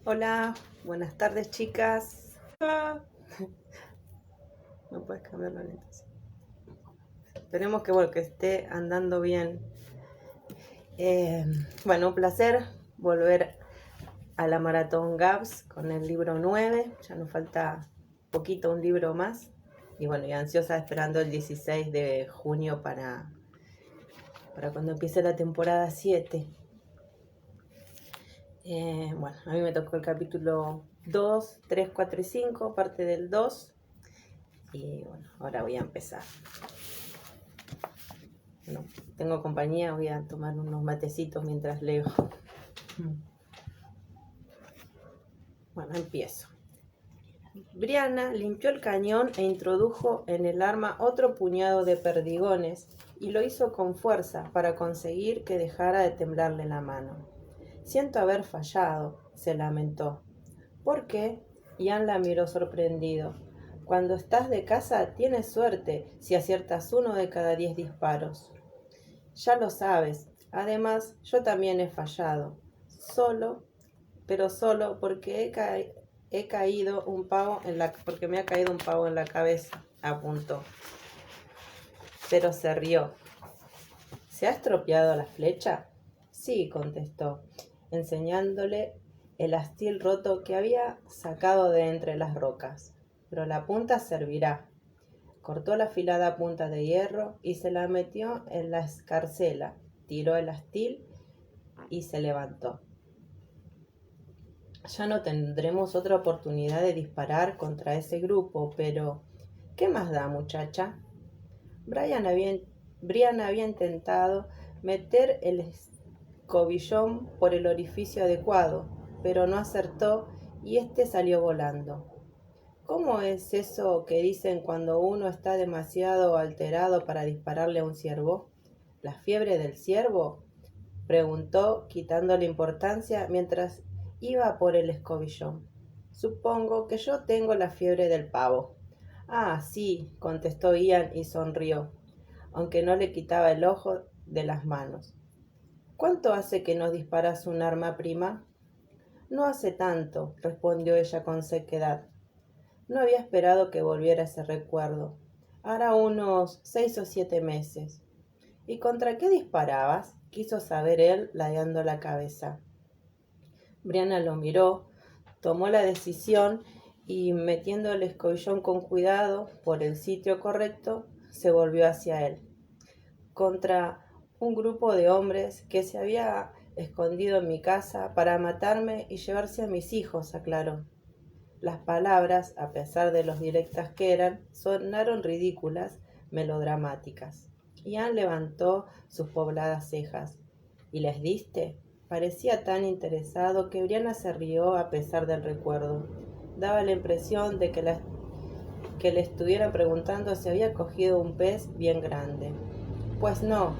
Hola, buenas tardes chicas. No puedes cambiar la orientación. Esperemos que esté andando bien. Un placer volver a la Maratón GAPS con el libro 9. Ya nos falta poquito, un libro más. Y ansiosa esperando el 16 de junio para cuando empiece la temporada 7. A mí me tocó el capítulo 2, 3, 4 y 5, parte del 2. Y ahora voy a empezar. Tengo compañía, voy a tomar unos matecitos mientras leo. Empiezo. Brianna limpió el cañón e introdujo en el arma otro puñado de perdigones y lo hizo con fuerza para conseguir que dejara de temblarle la mano. Siento haber fallado, se lamentó. ¿Por qué? Ian la miró sorprendido. Cuando estás de caza tienes suerte si aciertas 1 de cada 10 disparos. Ya lo sabes. Además, yo también he fallado. Solo porque porque me ha caído un pavo en la cabeza, apuntó. Pero se rió. ¿Se ha estropeado la flecha? Sí, contestó, enseñándole el astil roto que había sacado de entre las rocas. Pero la punta servirá. Cortó la afilada punta de hierro y se la metió en la escarcela, tiró el astil y se levantó. Ya no tendremos otra oportunidad de disparar contra ese grupo, pero ¿qué más da, muchacha? Brian había intentado meter el escobillón por el orificio adecuado, pero no acertó y este salió volando. ¿Cómo es eso que dicen cuando uno está demasiado alterado para dispararle a un ciervo? ¿La fiebre del ciervo? Preguntó, quitándole importancia mientras iba por el escobillón. Supongo que yo tengo la fiebre del pavo. Ah, sí, contestó Ian y sonrió, aunque no le quitaba el ojo de las manos. ¿Cuánto hace que no disparas un arma, prima? No hace tanto, respondió ella con sequedad. No había esperado que volviera ese recuerdo. Hará unos 6 o 7 meses. ¿Y contra qué disparabas? Quiso saber él, ladeando la cabeza. Brianna lo miró, tomó la decisión y, metiendo el escobillón con cuidado por el sitio correcto, se volvió hacia él. Contra un grupo de hombres que se había escondido en mi casa para matarme y llevarse a mis hijos, aclaró. Las palabras, a pesar de lo directas que eran, sonaron ridículas, melodramáticas. Ian levantó sus pobladas cejas. ¿Y les diste? Parecía tan interesado que Brianna se rió a pesar del recuerdo. Daba la impresión de que le estuvieran preguntando si había cogido un pez bien grande. Pues no,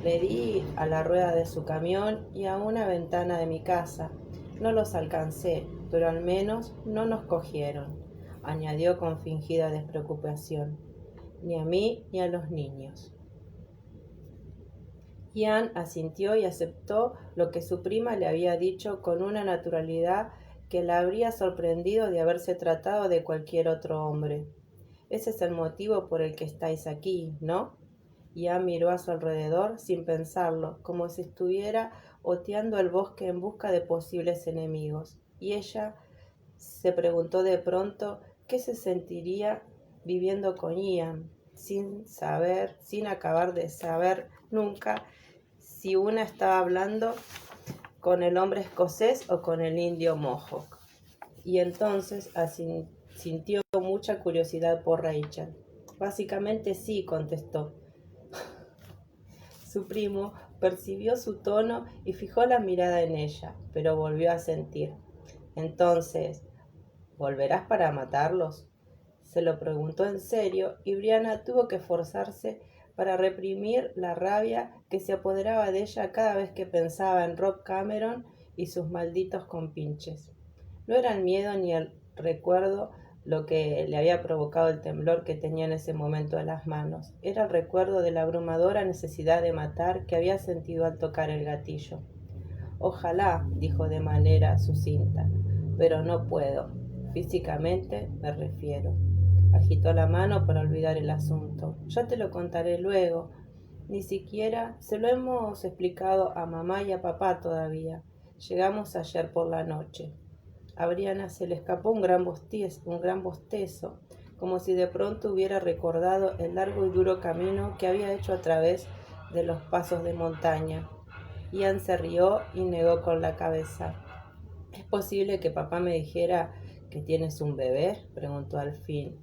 le di a la rueda de su camión y a una ventana de mi casa. No los alcancé, pero al menos no nos cogieron, añadió con fingida despreocupación. Ni a mí ni a los niños. Ian asintió y aceptó lo que su prima le había dicho con una naturalidad que la habría sorprendido de haberse tratado de cualquier otro hombre. Ese es el motivo por el que estáis aquí, ¿no? Ian miró a su alrededor sin pensarlo, como si estuviera oteando el bosque en busca de posibles enemigos. Y ella se preguntó de pronto qué se sentiría viviendo con Ian, sin acabar de saber nunca si una estaba hablando con el hombre escocés o con el indio Mohawk. Y entonces sintió mucha curiosidad por Rachel. Básicamente sí, contestó. Su primo percibió su tono y fijó la mirada en ella, pero volvió a sentir. Entonces, ¿volverás para matarlos? Se lo preguntó en serio y Brianna tuvo que esforzarse para reprimir la rabia que se apoderaba de ella cada vez que pensaba en Rob Cameron y sus malditos compinches. No era el miedo ni el recuerdo lo que le había provocado el temblor que tenía en ese momento en las manos. Era el recuerdo de la abrumadora necesidad de matar que había sentido al tocar el gatillo. Ojalá, dijo de manera sucinta, pero no puedo. Físicamente me refiero. Agitó la mano para olvidar el asunto. Ya te lo contaré luego. Ni siquiera se lo hemos explicado a mamá y a papá todavía. Llegamos ayer por la noche. A Briana se le escapó un gran bostezo, como si de pronto hubiera recordado el largo y duro camino que había hecho a través de los pasos de montaña. Ian se rió y negó con la cabeza. ¿Es posible que papá me dijera que tienes un bebé?, preguntó al fin,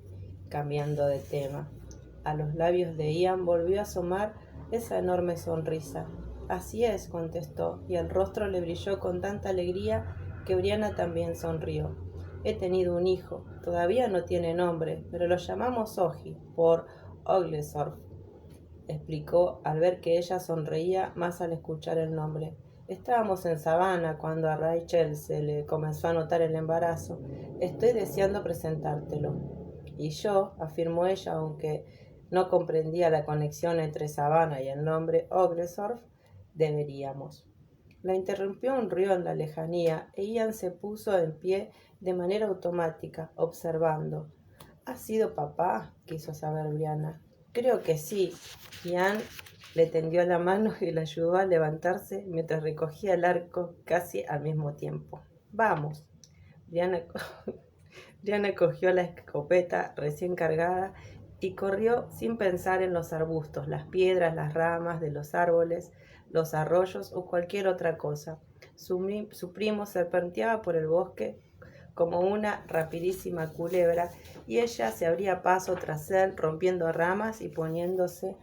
cambiando de tema. A los labios de Ian volvió a asomar esa enorme sonrisa. Así es, contestó, y el rostro le brilló con tanta alegría que Briana también sonrió. He tenido un hijo. Todavía no tiene nombre, pero lo llamamos Oji, por Oglethorpe, explicó al ver que ella sonreía más al escuchar el nombre. Estábamos en Savannah cuando a Rachel se le comenzó a notar el embarazo. Estoy deseando presentártelo. Y yo, afirmó ella, aunque no comprendía la conexión entre Savannah y el nombre Oglethorpe, deberíamos. La interrumpió un río en la lejanía e Ian se puso en pie de manera automática, observando. ¿Ha sido papá?, quiso saber Briana. Creo que sí. Ian le tendió la mano y le ayudó a levantarse mientras recogía el arco casi al mismo tiempo. Vamos. Briana cogió la escopeta recién cargada y corrió sin pensar en los arbustos, las piedras, las ramas de los árboles, los arroyos o cualquier otra cosa. Su primo serpenteaba por el bosque como una rapidísima culebra, y ella se abría paso tras él, rompiendo ramas y poniéndose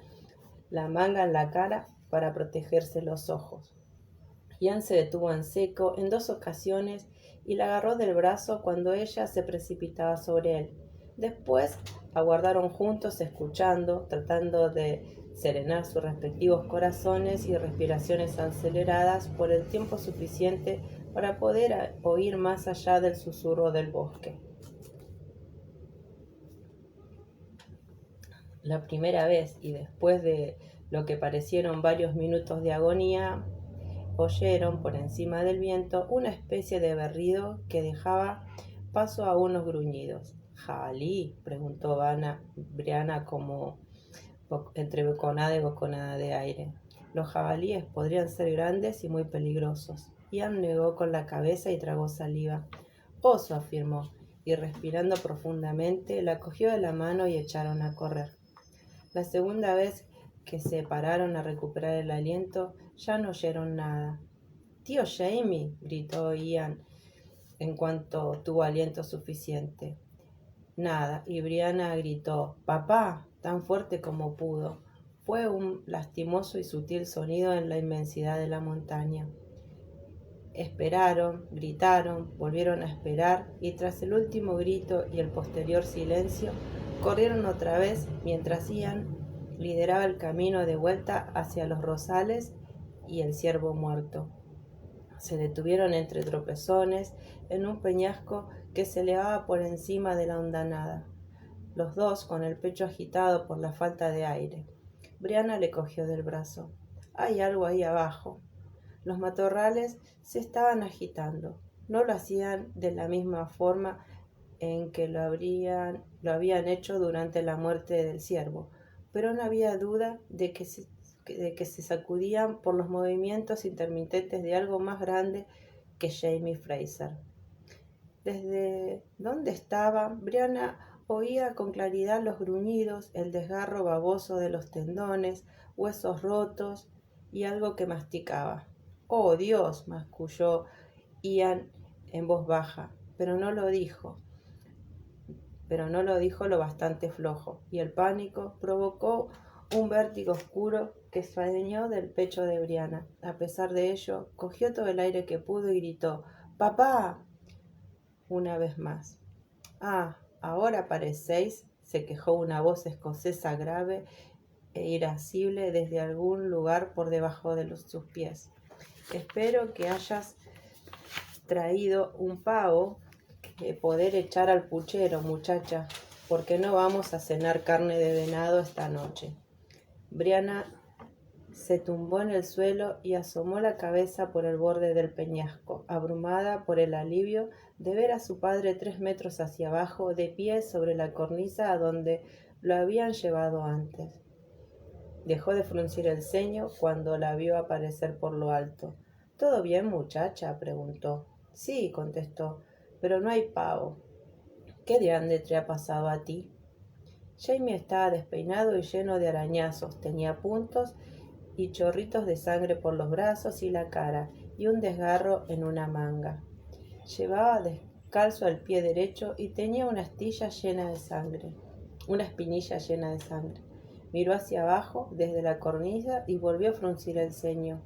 la manga en la cara para protegerse los ojos. Ian se detuvo en seco en 2 ocasiones y la agarró del brazo cuando ella se precipitaba sobre él. Después aguardaron juntos, escuchando, tratando de serenar sus respectivos corazones y respiraciones aceleradas por el tiempo suficiente para poder oír más allá del susurro del bosque. La primera vez, y después de lo que parecieron varios minutos de agonía, oyeron por encima del viento una especie de berrido que dejaba paso a unos gruñidos. —¿Jabalí? —preguntó Briana como entre boconada y boconada de aire. Los jabalíes podrían ser grandes y muy peligrosos. Ian negó con la cabeza y tragó saliva. —Oso —afirmó, y respirando profundamente, la cogió de la mano y echaron a correr. La segunda vez que se pararon a recuperar el aliento, ya no oyeron nada. —¡Tío Jamie! —gritó Ian en cuanto tuvo aliento suficiente. Nada, y Briana gritó —¡Papá! —tan fuerte como pudo. Fue un lastimoso y sutil sonido en la inmensidad de la montaña. Esperaron, gritaron, volvieron a esperar, y tras el último grito y el posterior silencio, corrieron otra vez mientras Ian lideraba el camino de vuelta hacia los rosales y el ciervo muerto. Se detuvieron entre tropezones en un peñasco que se elevaba por encima de la hondanada, los dos con el pecho agitado por la falta de aire. Briana le cogió del brazo. —Hay algo ahí abajo. Los matorrales se estaban agitando. No lo hacían de la misma forma en que lo habían hecho durante la muerte del ciervo, pero no había duda de que se sacudían por los movimientos intermitentes de algo más grande que Jamie Fraser. Desde donde estaba, Briana oía con claridad los gruñidos, el desgarro baboso de los tendones, huesos rotos y algo que masticaba. —¡Oh, Dios! —masculló Ian en voz baja, pero no lo dijo lo bastante flojo, y el pánico provocó un vértigo oscuro que salió del pecho de Briana. A pesar de ello, cogió todo el aire que pudo y gritó —¡Papá! una vez más. —Ah, ahora parecéis —se quejó una voz escocesa grave e irascible desde algún lugar por debajo de sus pies. —Espero que hayas traído un pavo que poder echar al puchero, muchacha, porque no vamos a cenar carne de venado esta noche. Briana Se tumbó en el suelo y asomó la cabeza por el borde del peñasco, abrumada por el alivio de ver a su padre 3 metros hacia abajo, de pie sobre la cornisa a donde lo habían llevado antes. Dejó de fruncir el ceño cuando la vio aparecer por lo alto. ¿Todo bien, muchacha?, preguntó. Sí, contestó, pero no hay pavo. ¿Qué diantre te ha pasado a ti? Jamie estaba despeinado y lleno de arañazos, tenía puntos y chorritos de sangre por los brazos y la cara, y un desgarro en una manga. Llevaba descalzo al pie derecho y tenía una espinilla llena de sangre. Miró hacia abajo desde la cornisa y volvió a fruncir el ceño.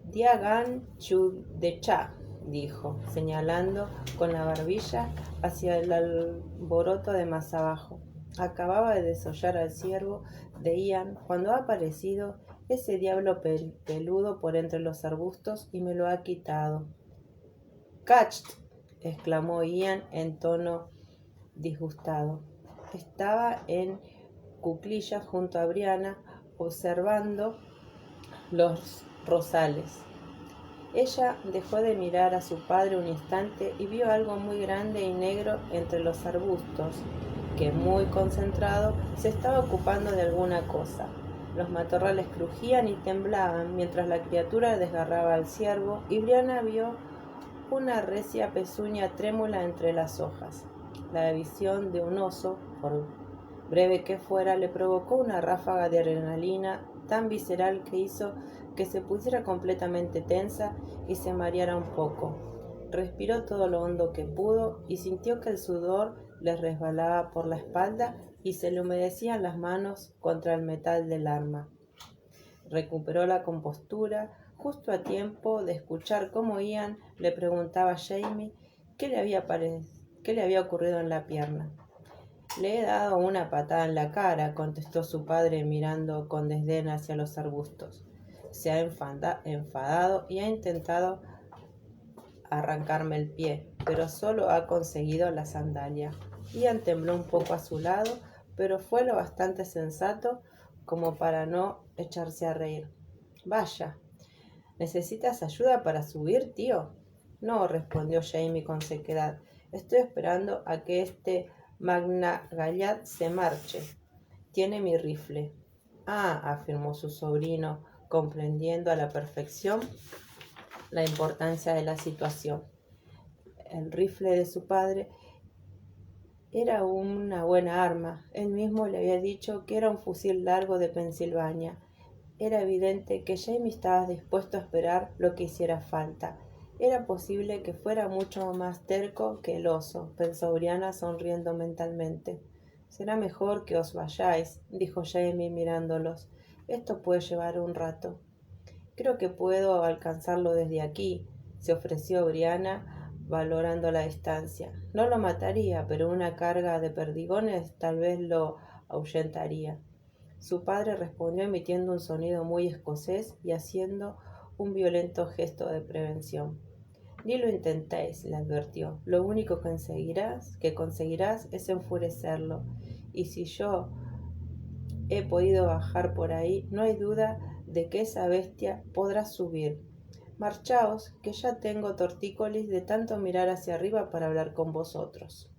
Diagan chu de cha, dijo, señalando con la barbilla hacia el alboroto de más abajo. Acababa de desollar al ciervo de Ian cuando ha aparecido ese diablo peludo por entre los arbustos y me lo ha quitado. —¡Catcht! —exclamó Ian en tono disgustado. Estaba en cuclillas junto a Brianna, observando los rosales. Ella dejó de mirar a su padre un instante y vio algo muy grande y negro entre los arbustos, que muy concentrado se estaba ocupando de alguna cosa. Los matorrales crujían y temblaban mientras la criatura desgarraba al ciervo, y Brianna vio una recia pezuña trémula entre las hojas. La visión de un oso, por breve que fuera, le provocó una ráfaga de adrenalina tan visceral que hizo que se pusiera completamente tensa y se mareara un poco. Respiró todo lo hondo que pudo y sintió que el sudor le resbalaba por la espalda y se le humedecían las manos contra el metal del arma. Recuperó la compostura justo a tiempo de escuchar cómo Ian le preguntaba a Jamie qué le había ocurrido en la pierna. Le he dado una patada en la cara, contestó su padre mirando con desdén hacia los arbustos. Se ha enfadado y ha intentado arrancarme el pie, pero solo ha conseguido la sandalia. Ian tembló un poco a su lado, pero fue lo bastante sensato como para no echarse a reír. Vaya, ¿necesitas ayuda para subir, tío? No, respondió Jamie con sequedad. Estoy esperando a que este Magna Gallad se marche. Tiene mi rifle. Ah, afirmó su sobrino, comprendiendo a la perfección la importancia de la situación. El rifle de su padre era una buena arma. Él mismo le había dicho que era un fusil largo de Pensilvania. Era evidente que Jamie estaba dispuesto a esperar lo que hiciera falta. Era posible que fuera mucho más terco que el oso, pensó Brianna sonriendo mentalmente. Será mejor que os vayáis, dijo Jamie mirándolos. Esto puede llevar un rato. Creo que puedo alcanzarlo desde aquí, se ofreció Brianna, valorando la distancia. No lo mataría, pero una carga de perdigones tal vez lo ahuyentaría. Su padre respondió emitiendo un sonido muy escocés y haciendo un violento gesto de prevención. Ni lo intentéis, le advirtió. Lo único que conseguirás es enfurecerlo. Y si yo he podido bajar por ahí, no hay duda de que esa bestia podrá subir. Marchaos, que ya tengo tortícolis de tanto mirar hacia arriba para hablar con vosotros.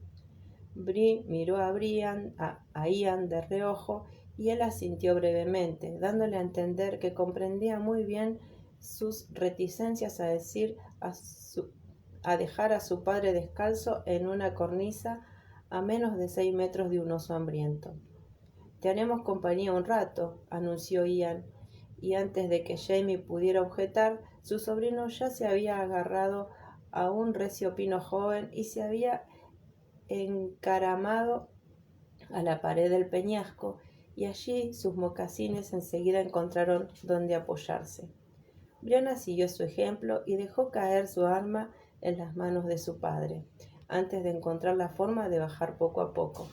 Bree miró a Ian de reojo y él asintió brevemente, dándole a entender que comprendía muy bien sus reticencias a dejar a su padre descalzo en una cornisa a menos de 6 metros de un oso hambriento. Te haremos compañía un rato, anunció Ian, y antes de que Jamie pudiera objetar, su sobrino ya se había agarrado a un recio pino joven y se había encaramado a la pared del peñasco, y allí sus mocasines enseguida encontraron donde apoyarse. Brianna siguió su ejemplo y dejó caer su arma en las manos de su padre, antes de encontrar la forma de bajar poco a poco.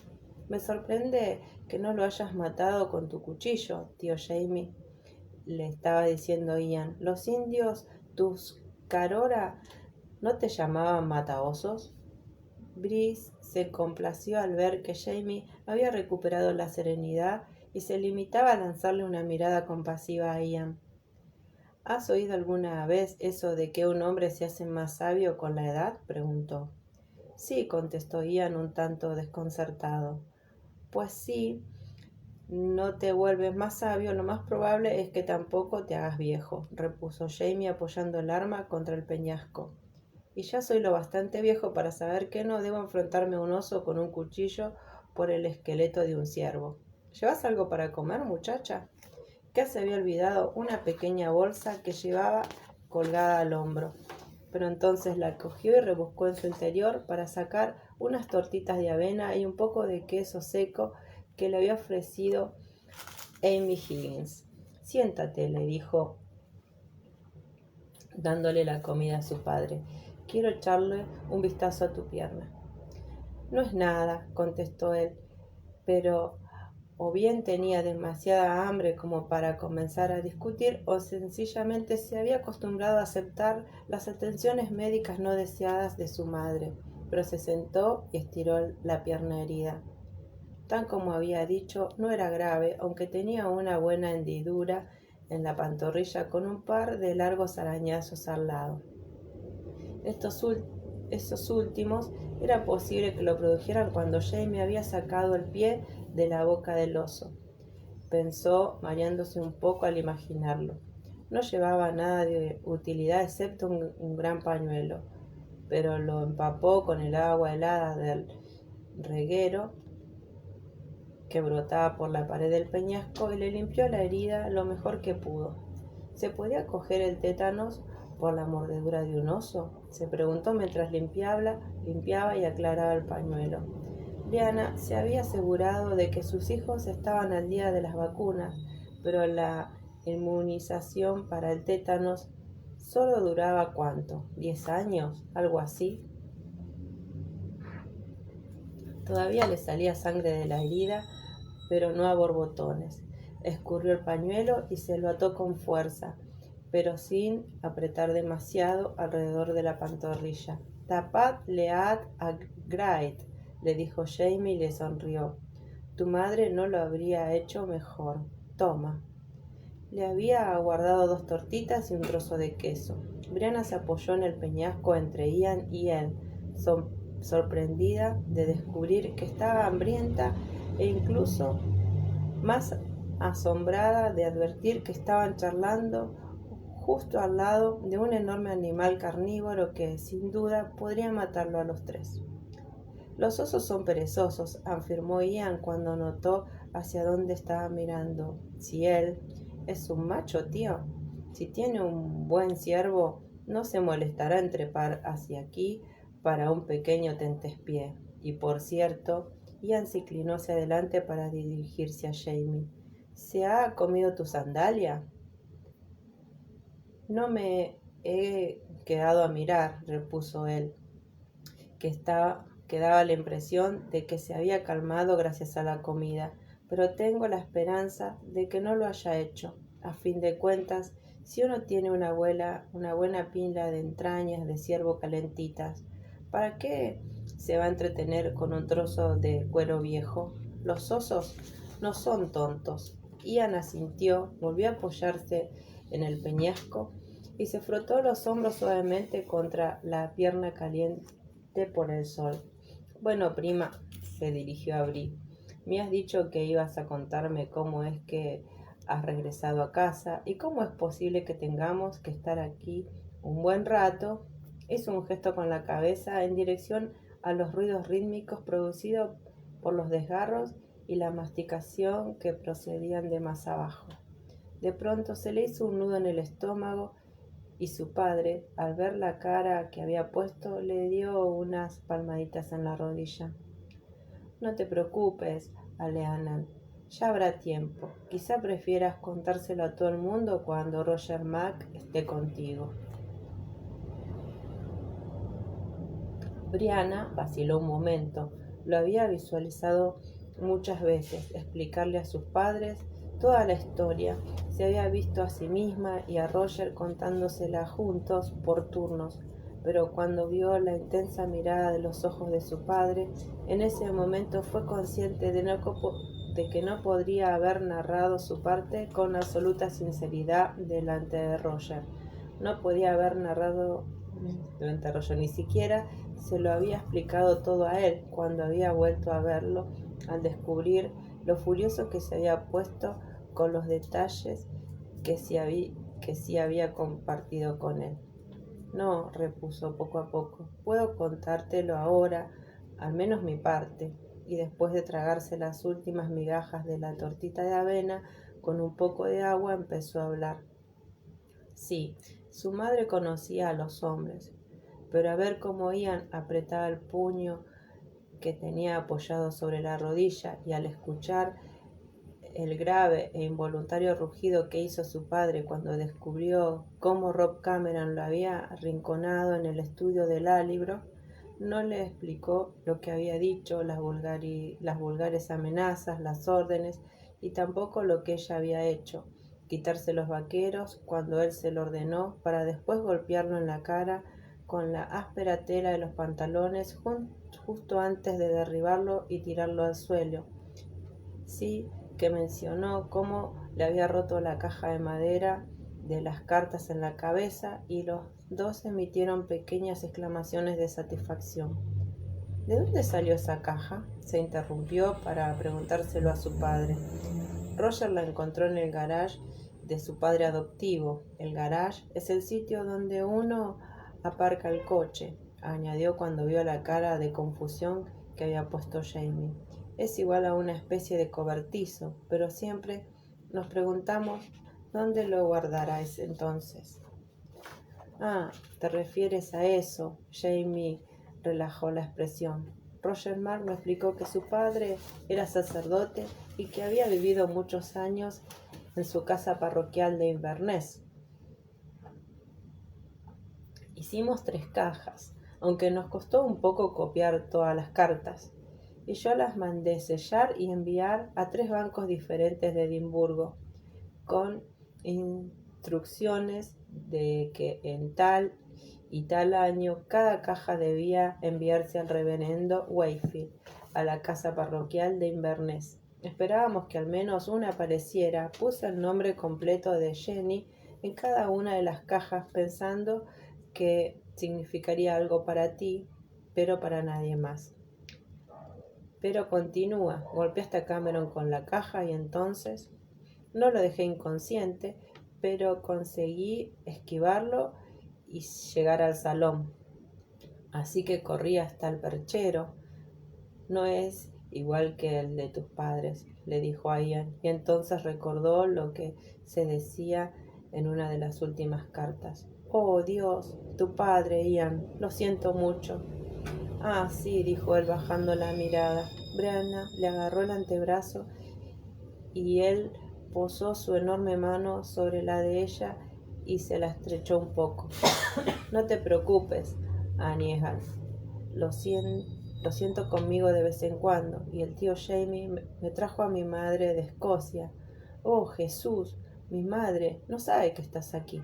Me sorprende que no lo hayas matado con tu cuchillo, tío Jamie, le estaba diciendo Ian. Los indios Tuscarora ¿no te llamaban mataosos? Brice se complació al ver que Jamie había recuperado la serenidad y se limitaba a lanzarle una mirada compasiva a Ian. ¿Has oído alguna vez eso de que un hombre se hace más sabio con la edad?, preguntó. Sí, contestó Ian un tanto desconcertado. Pues sí, no te vuelves más sabio, lo más probable es que tampoco te hagas viejo, repuso Jamie apoyando el arma contra el peñasco. Y ya soy lo bastante viejo para saber que no debo enfrentarme a un oso con un cuchillo por el esqueleto de un ciervo. ¿Llevas algo para comer, muchacha? Que se había olvidado una pequeña bolsa que llevaba colgada al hombro, pero entonces la cogió y rebuscó en su interior para sacar unas tortitas de avena y un poco de queso seco que le había ofrecido Amy Higgins. Siéntate, le dijo, dándole la comida a su padre. Quiero echarle un vistazo a tu pierna. No es nada, contestó él, pero o bien tenía demasiada hambre como para comenzar a discutir, o sencillamente se había acostumbrado a aceptar las atenciones médicas no deseadas de su madre, pero se sentó y estiró la pierna herida. Tan como había dicho, no era grave, aunque tenía una buena hendidura en la pantorrilla con un par de largos arañazos al lado. Esos últimos era posible que lo produjeran cuando Jamie había sacado el pie de la boca del oso. Pensó, mareándose un poco al imaginarlo. No llevaba nada de utilidad excepto un gran pañuelo, pero lo empapó con el agua helada del reguero que brotaba por la pared del peñasco y le limpió la herida lo mejor que pudo. ¿Se podía coger el tétanos por la mordedura de un oso?, se preguntó mientras limpiaba y aclaraba el pañuelo. Brianna se había asegurado de que sus hijos estaban al día de las vacunas, pero la inmunización para el tétanos solo duraba ¿cuánto? ¿10 años? ¿Algo así? Todavía le salía sangre de la herida, pero no a borbotones. Escurrió el pañuelo y se lo ató con fuerza, pero sin apretar demasiado alrededor de la pantorrilla. «Tapad lead a Grait», le dijo Jamie y le sonrió. «Tu madre no lo habría hecho mejor. Toma». Le había guardado 2 tortitas y un trozo de queso. Brianna se apoyó en el peñasco entre Ian y él, sorprendida de descubrir que estaba hambrienta e incluso más asombrada de advertir que estaban charlando justo al lado de un enorme animal carnívoro que, sin duda, podría matarlo a los 3. «Los osos son perezosos», afirmó Ian cuando notó hacia dónde estaba mirando. «Si él es un macho, tío. Si tiene un buen ciervo, no se molestará en trepar hacia aquí para un pequeño tentespié. Y por cierto», Ian se inclinó hacia adelante para dirigirse a Jamie, «¿se ha comido tu sandalia?» «No me he quedado a mirar», repuso él, que daba la impresión de que se había calmado gracias a la comida, «pero tengo la esperanza de que no lo haya hecho. A fin de cuentas, si uno tiene una buena pila de entrañas de ciervo calentitas, ¿para qué se va a entretener con un trozo de cuero viejo? Los osos no son tontos». Ian asintió, volvió a apoyarse en el peñasco y se frotó los hombros suavemente contra la pierna caliente por el sol. «Bueno, prima», se dirigió a Bri, «me has dicho que ibas a contarme cómo es que has regresado a casa y cómo es posible que tengamos que estar aquí un buen rato». Hizo un gesto con la cabeza en dirección a los ruidos rítmicos producidos por los desgarros y la masticación que procedían de más abajo. De pronto se le hizo un nudo en el estómago y su padre, al ver la cara que había puesto, le dio unas palmaditas en la rodilla. «No te preocupes, Aleanan, ya habrá tiempo. Quizá prefieras contárselo a todo el mundo cuando Roger Mac esté contigo». Brianna vaciló un momento. Lo había visualizado muchas veces, explicarle a sus padres toda la historia. Se había visto a sí misma y a Roger contándosela juntos por turnos, pero cuando vio la intensa mirada de los ojos de su padre, en ese momento fue consciente de de que no podría haber narrado su parte con absoluta sinceridad delante de Roger. No podía haber narrado delante de Roger, ni siquiera se lo había explicado todo a él cuando había vuelto a verlo, al descubrir lo furioso que se había puesto con los detalles que sí había compartido con él. No, repuso poco a poco, puedo contártelo ahora, al menos mi parte. Y después de tragarse las últimas migajas de la tortita de avena con un poco de agua, empezó a hablar. Sí, su madre conocía a los hombres, pero a ver cómo Ian apretaba el puño que tenía apoyado sobre la rodilla, y al escuchar el grave e involuntario rugido que hizo su padre cuando descubrió cómo Rob Cameron lo había arrinconado en el estudio del álibro, no le explicó lo que había dicho, las vulgares amenazas, las órdenes, y tampoco lo que ella había hecho, quitarse los vaqueros cuando él se lo ordenó, para después golpearlo en la cara con la áspera tela de los pantalones justo antes de derribarlo y tirarlo al suelo. Sí, que mencionó cómo le había roto la caja de madera de las cartas en la cabeza, y los dos emitieron pequeñas exclamaciones de satisfacción. ¿De dónde salió esa caja?, se interrumpió para preguntárselo a su padre. Roger la encontró en el garage de su padre adoptivo. El garage es el sitio donde uno aparca el coche, añadió cuando vio la cara de confusión que había puesto Jamie. Es igual a una especie de cobertizo, pero siempre nos preguntamos dónde lo guardarás entonces. Ah, ¿te refieres a eso? Jamie relajó la expresión. Roger Mark me explicó que su padre era sacerdote y que había vivido muchos años en su casa parroquial de Inverness. Hicimos 3 cajas, aunque nos costó un poco copiar todas las cartas, y yo las mandé sellar y enviar a 3 bancos diferentes de Edimburgo, con instrucciones de que en tal y tal año cada caja debía enviarse al reverendo Wakefield, a la casa parroquial de Inverness. Esperábamos que al menos una apareciera. Puse el nombre completo de Jenny en cada una de las cajas, pensando que significaría algo para ti, pero para nadie más. Pero continúa, golpeaste a Cameron con la caja y entonces... No lo dejé inconsciente, pero conseguí esquivarlo y llegar al salón. Así que corrí hasta el perchero. No es igual que el de tus padres, le dijo a Ian, y entonces recordó lo que se decía en una de las últimas cartas. Oh, Dios, tu padre, Ian, lo siento mucho. Ah, sí, dijo él bajando la mirada. Brianna le agarró el antebrazo y él posó su enorme mano sobre la de ella y se la estrechó un poco. No te preocupes, Aníbal. Lo siento conmigo de vez en cuando. Y el tío Jamie me trajo a mi madre de Escocia. Oh, Jesús, mi madre no sabe que estás aquí.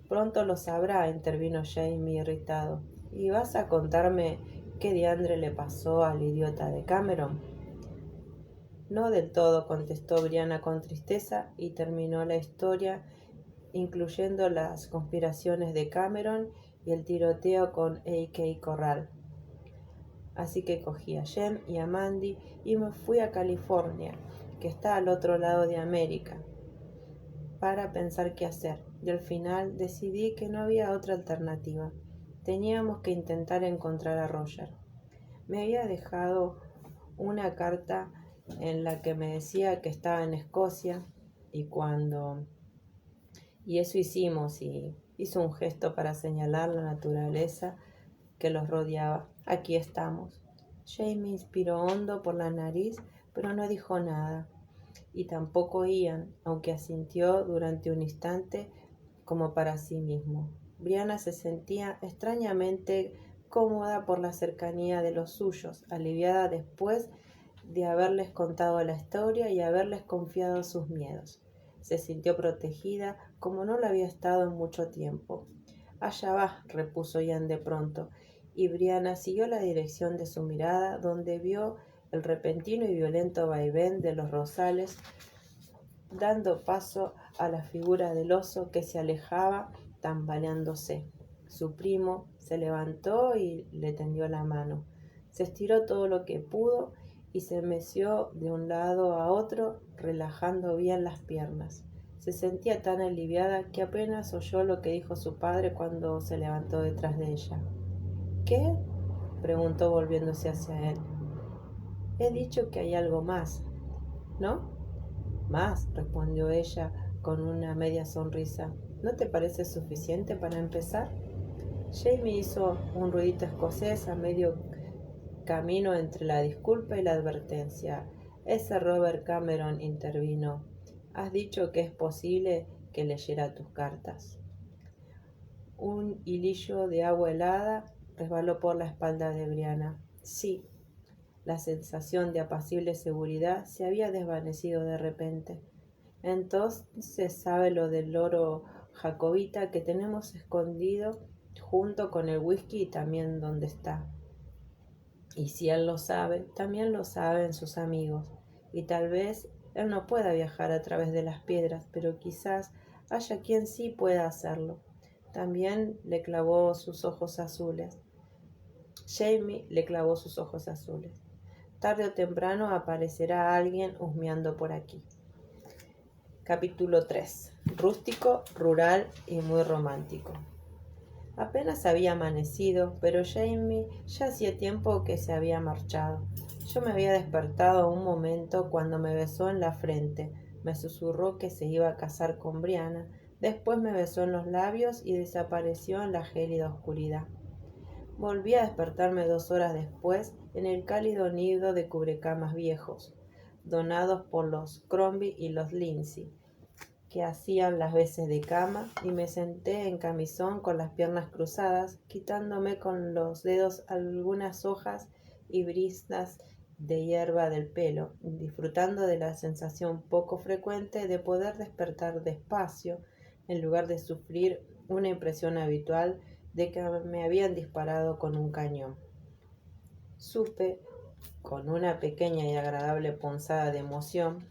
Pronto lo sabrá, intervino Jamie irritado. ¿Y vas a contarme qué diandre le pasó al idiota de Cameron? No del todo, contestó Brianna con tristeza, y terminó la historia, incluyendo las conspiraciones de Cameron y el tiroteo con A.K. Corral. Así que cogí a Jem y a Mandy y me fui a California, que está al otro lado de América, para pensar qué hacer, y al final decidí que no había otra alternativa. Teníamos que intentar encontrar a Roger. Me había dejado una carta en la que me decía que estaba en Escocia, y eso hicimos, y hizo un gesto para señalar la naturaleza que los rodeaba. Aquí estamos. Jamie inspiró hondo por la nariz, pero no dijo nada, y tampoco Ian, aunque asintió durante un instante como para sí mismo. Brianna se sentía extrañamente cómoda por la cercanía de los suyos, aliviada después de haberles contado la historia y haberles confiado sus miedos. Se sintió protegida como no lo había estado en mucho tiempo. Allá va, repuso Ian de pronto, y Brianna siguió la dirección de su mirada, donde vio el repentino y violento vaivén de los rosales, dando paso a la figura del oso que se alejaba tambaleándose. Su primo se levantó y le tendió la mano. Se estiró todo lo que pudo y se meció de un lado a otro, relajando bien las piernas. Se sentía tan aliviada que apenas oyó lo que dijo su padre cuando se levantó detrás de ella. ¿Qué? Preguntó volviéndose hacia él. He dicho que hay algo más, ¿no? Más, respondió ella con una media sonrisa. ¿No te parece suficiente para empezar? Jamie hizo un ruidito escocés a medio camino entre la disculpa y la advertencia. Ese Robert Cameron intervino. Has dicho que es posible que leyera tus cartas. Un hilillo de agua helada resbaló por la espalda de Brianna. Sí. La sensación de apacible seguridad se había desvanecido de repente. Entonces sabe lo del loro jacobita que tenemos escondido junto con el whisky y también dónde está. Y si él lo sabe, también lo saben sus amigos. Y tal vez él no pueda viajar a través de las piedras, pero quizás haya quien sí pueda hacerlo. También le clavó sus ojos azules. Jamie le clavó sus ojos azules. Tarde o temprano aparecerá alguien husmeando por aquí. Capítulo 3. Rústico, rural y muy romántico. Apenas había amanecido, pero Jamie ya hacía tiempo que se había marchado. Yo me había despertado un momento cuando me besó en la frente, me susurró que se iba a casar con Brianna, después me besó en los labios y desapareció en la gélida oscuridad. Volví a despertarme 2 horas después en el cálido nido de cubrecamas viejos, donados por los Crombie y los Lindsay, que hacían las veces de cama, y me senté en camisón con las piernas cruzadas, quitándome con los dedos algunas hojas y brisnas de hierba del pelo, disfrutando de la sensación poco frecuente de poder despertar despacio, en lugar de sufrir una impresión habitual de que me habían disparado con un cañón. Supe, con una pequeña y agradable punzada de emoción,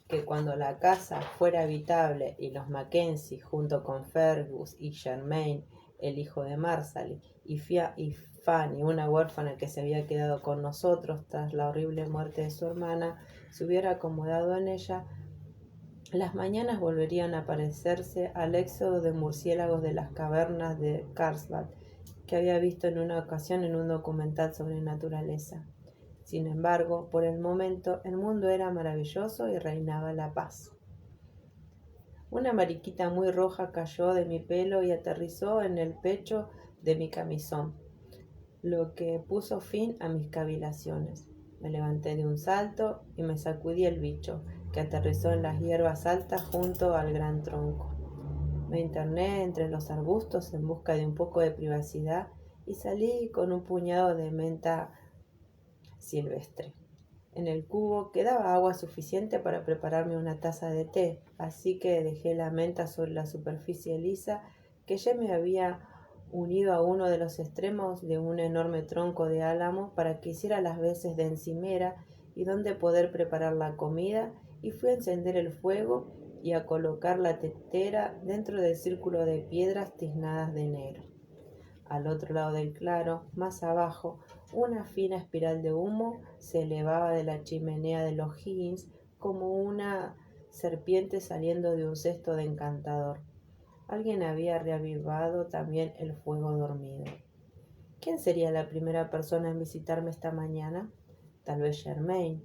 que cuando la casa fuera habitable y los Mackenzie, junto con Fergus y Germain, el hijo de Marsali, y Fanny, una huérfana que se había quedado con nosotros tras la horrible muerte de su hermana, se hubiera acomodado en ella, las mañanas volverían a parecerse al éxodo de murciélagos de las cavernas de Carlsbad, que había visto en una ocasión en un documental sobre naturaleza. Sin embargo, por el momento, el mundo era maravilloso y reinaba la paz. Una mariquita muy roja cayó de mi pelo y aterrizó en el pecho de mi camisón, lo que puso fin a mis cavilaciones. Me levanté de un salto y me sacudí el bicho, que aterrizó en las hierbas altas junto al gran tronco. Me interné entre los arbustos en busca de un poco de privacidad y salí con un puñado de menta silvestre. En el cubo quedaba agua suficiente para prepararme una taza de té, así que dejé la menta sobre la superficie lisa que ya me había unido a uno de los extremos de un enorme tronco de álamo para que hiciera las veces de encimera y donde poder preparar la comida, y fui a encender el fuego y a colocar la tetera dentro del círculo de piedras tiznadas de negro. Al otro lado del claro, más abajo, una fina espiral de humo se elevaba de la chimenea de los Higgins como una serpiente saliendo de un cesto de encantador. Alguien había reavivado también el fuego dormido. ¿Quién sería la primera persona en visitarme esta mañana? Tal vez Germain.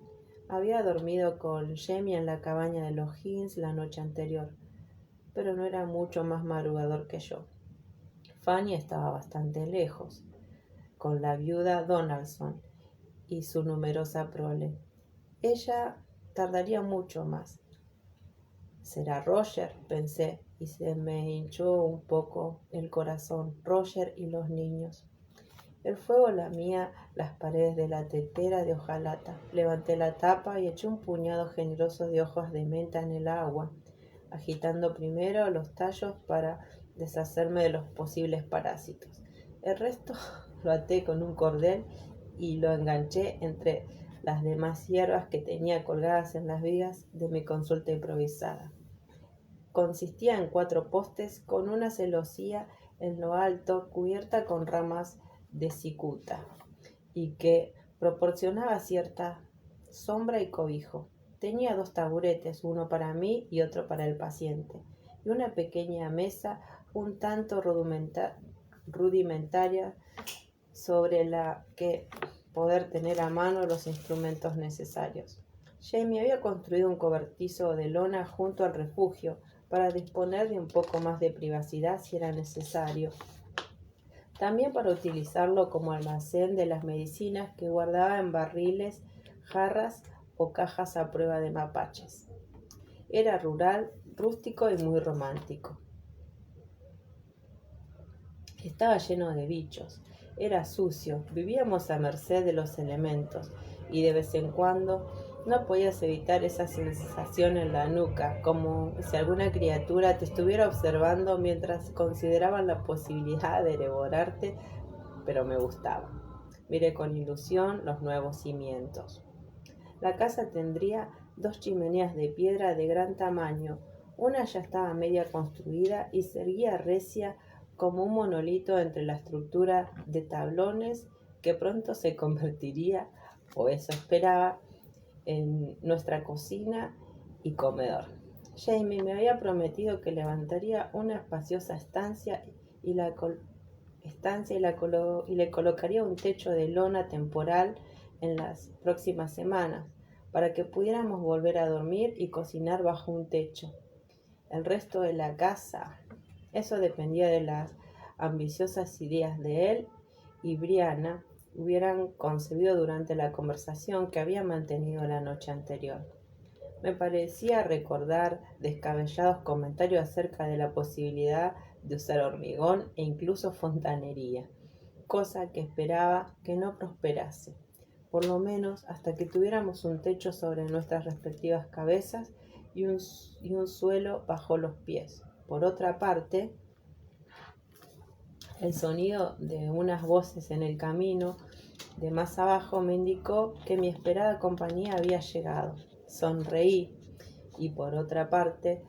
Había dormido con Jamie en la cabaña de los Higgins la noche anterior, pero no era mucho más madrugador que yo. Fanny estaba bastante lejos, con la viuda Donaldson y su numerosa prole. Ella tardaría mucho más. Será Roger, pensé, y se me hinchó un poco el corazón. Roger y los niños. El fuego lamía las paredes de la tetera de hojalata. Levanté la tapa y eché un puñado generoso de hojas de menta en el agua, agitando primero los tallos para deshacerme de los posibles parásitos. El resto lo até con un cordel y lo enganché entre las demás hierbas que tenía colgadas en las vigas de mi consulta improvisada. Consistía en 4 postes con una celosía en lo alto cubierta con ramas de cicuta y que proporcionaba cierta sombra y cobijo. Tenía 2 taburetes, uno para mí y otro para el paciente, y una pequeña mesa un tanto rudimentaria sobre la que poder tener a mano los instrumentos necesarios. Jamie había construido un cobertizo de lona junto al refugio para disponer de un poco más de privacidad si era necesario. También para utilizarlo como almacén de las medicinas que guardaba en barriles, jarras o cajas a prueba de mapaches. Era rural, rústico y muy romántico. Estaba lleno de bichos, era sucio, vivíamos a merced de los elementos y de vez en cuando no podías evitar esa sensación en la nuca, como si alguna criatura te estuviera observando mientras consideraban la posibilidad de devorarte, pero me gustaba. Miré con ilusión los nuevos cimientos. La casa tendría 2 chimeneas de piedra de gran tamaño. Una ya estaba media construida y se erguía recia como un monolito entre la estructura de tablones que pronto se convertiría, o eso esperaba, en nuestra cocina y comedor. Jamie me había prometido que levantaría una espaciosa estancia y le colocaría un techo de lona temporal en las próximas semanas, para que pudiéramos volver a dormir y cocinar bajo un techo. El resto de la casa, eso dependía de las ambiciosas ideas de él y Brianna hubieran concebido durante la conversación que había mantenido la noche anterior. Me parecía recordar descabellados comentarios acerca de la posibilidad de usar hormigón e incluso fontanería, cosa que esperaba que no prosperase, por lo menos hasta que tuviéramos un techo sobre nuestras respectivas cabezas y un suelo bajo los pies. Por otra parte, el sonido de unas voces en el camino de más abajo me indicó que mi esperada compañía había llegado. Sonreí y, por otra parte,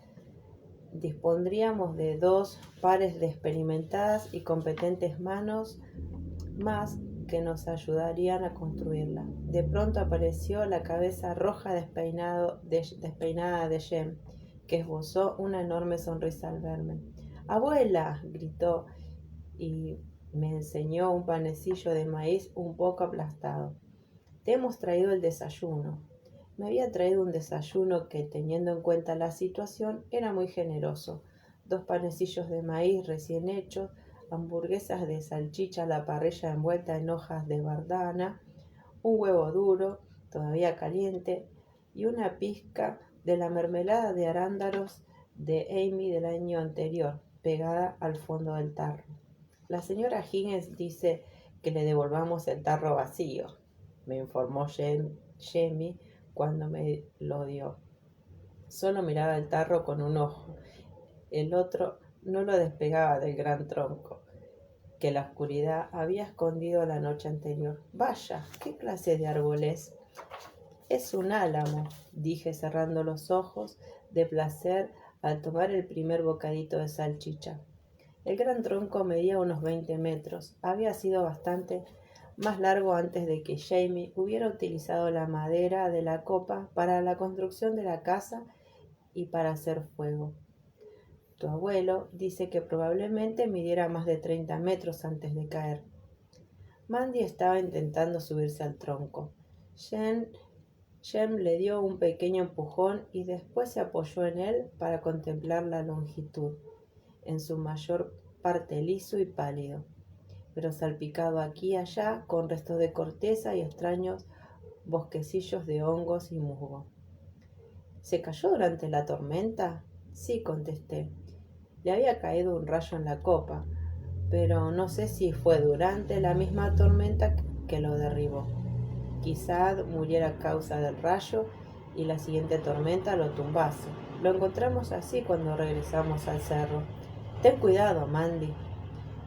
dispondríamos de 2 pares de experimentadas y competentes manos más que nos ayudarían a construirla. De pronto apareció la cabeza roja despeinada de Jem, que esbozó una enorme sonrisa al verme. ¡Abuela!, gritó y me enseñó un panecillo de maíz un poco aplastado. Te hemos traído el desayuno. Me había traído un desayuno que, teniendo en cuenta la situación, era muy generoso. 2 panecillos de maíz recién hechos, hamburguesas de salchicha a la parrilla envuelta en hojas de bardana, un huevo duro, todavía caliente, y una pizca de la mermelada de arándanos de Amy del año anterior, pegada al fondo del tarro. La señora Higgins dice que le devolvamos el tarro vacío, me informó Jamie cuando me lo dio. Solo miraba el tarro con un ojo. El otro no lo despegaba del gran tronco que la oscuridad había escondido la noche anterior. Vaya, ¿qué clase de árbol es? Es un álamo, dije cerrando los ojos de placer al tomar el primer bocadito de salchicha. El gran tronco medía unos 20 metros. Había sido bastante más largo antes de que Jamie hubiera utilizado la madera de la copa para la construcción de la casa y para hacer fuego. Tu abuelo dice que probablemente midiera más de 30 metros antes de caer. Mandy estaba intentando subirse al tronco. Jem le dio un pequeño empujón y después se apoyó en él para contemplar la longitud, en su mayor parte liso y pálido, pero salpicado aquí y allá con restos de corteza y extraños bosquecillos de hongos y musgo. ¿Se cayó durante la tormenta? Sí, contesté. Le había caído un rayo en la copa, pero no sé si fue durante la misma tormenta que lo derribó. Quizá muriera a causa del rayo y la siguiente tormenta lo tumbase. Lo encontramos así cuando regresamos al cerro. Ten cuidado, Mandy.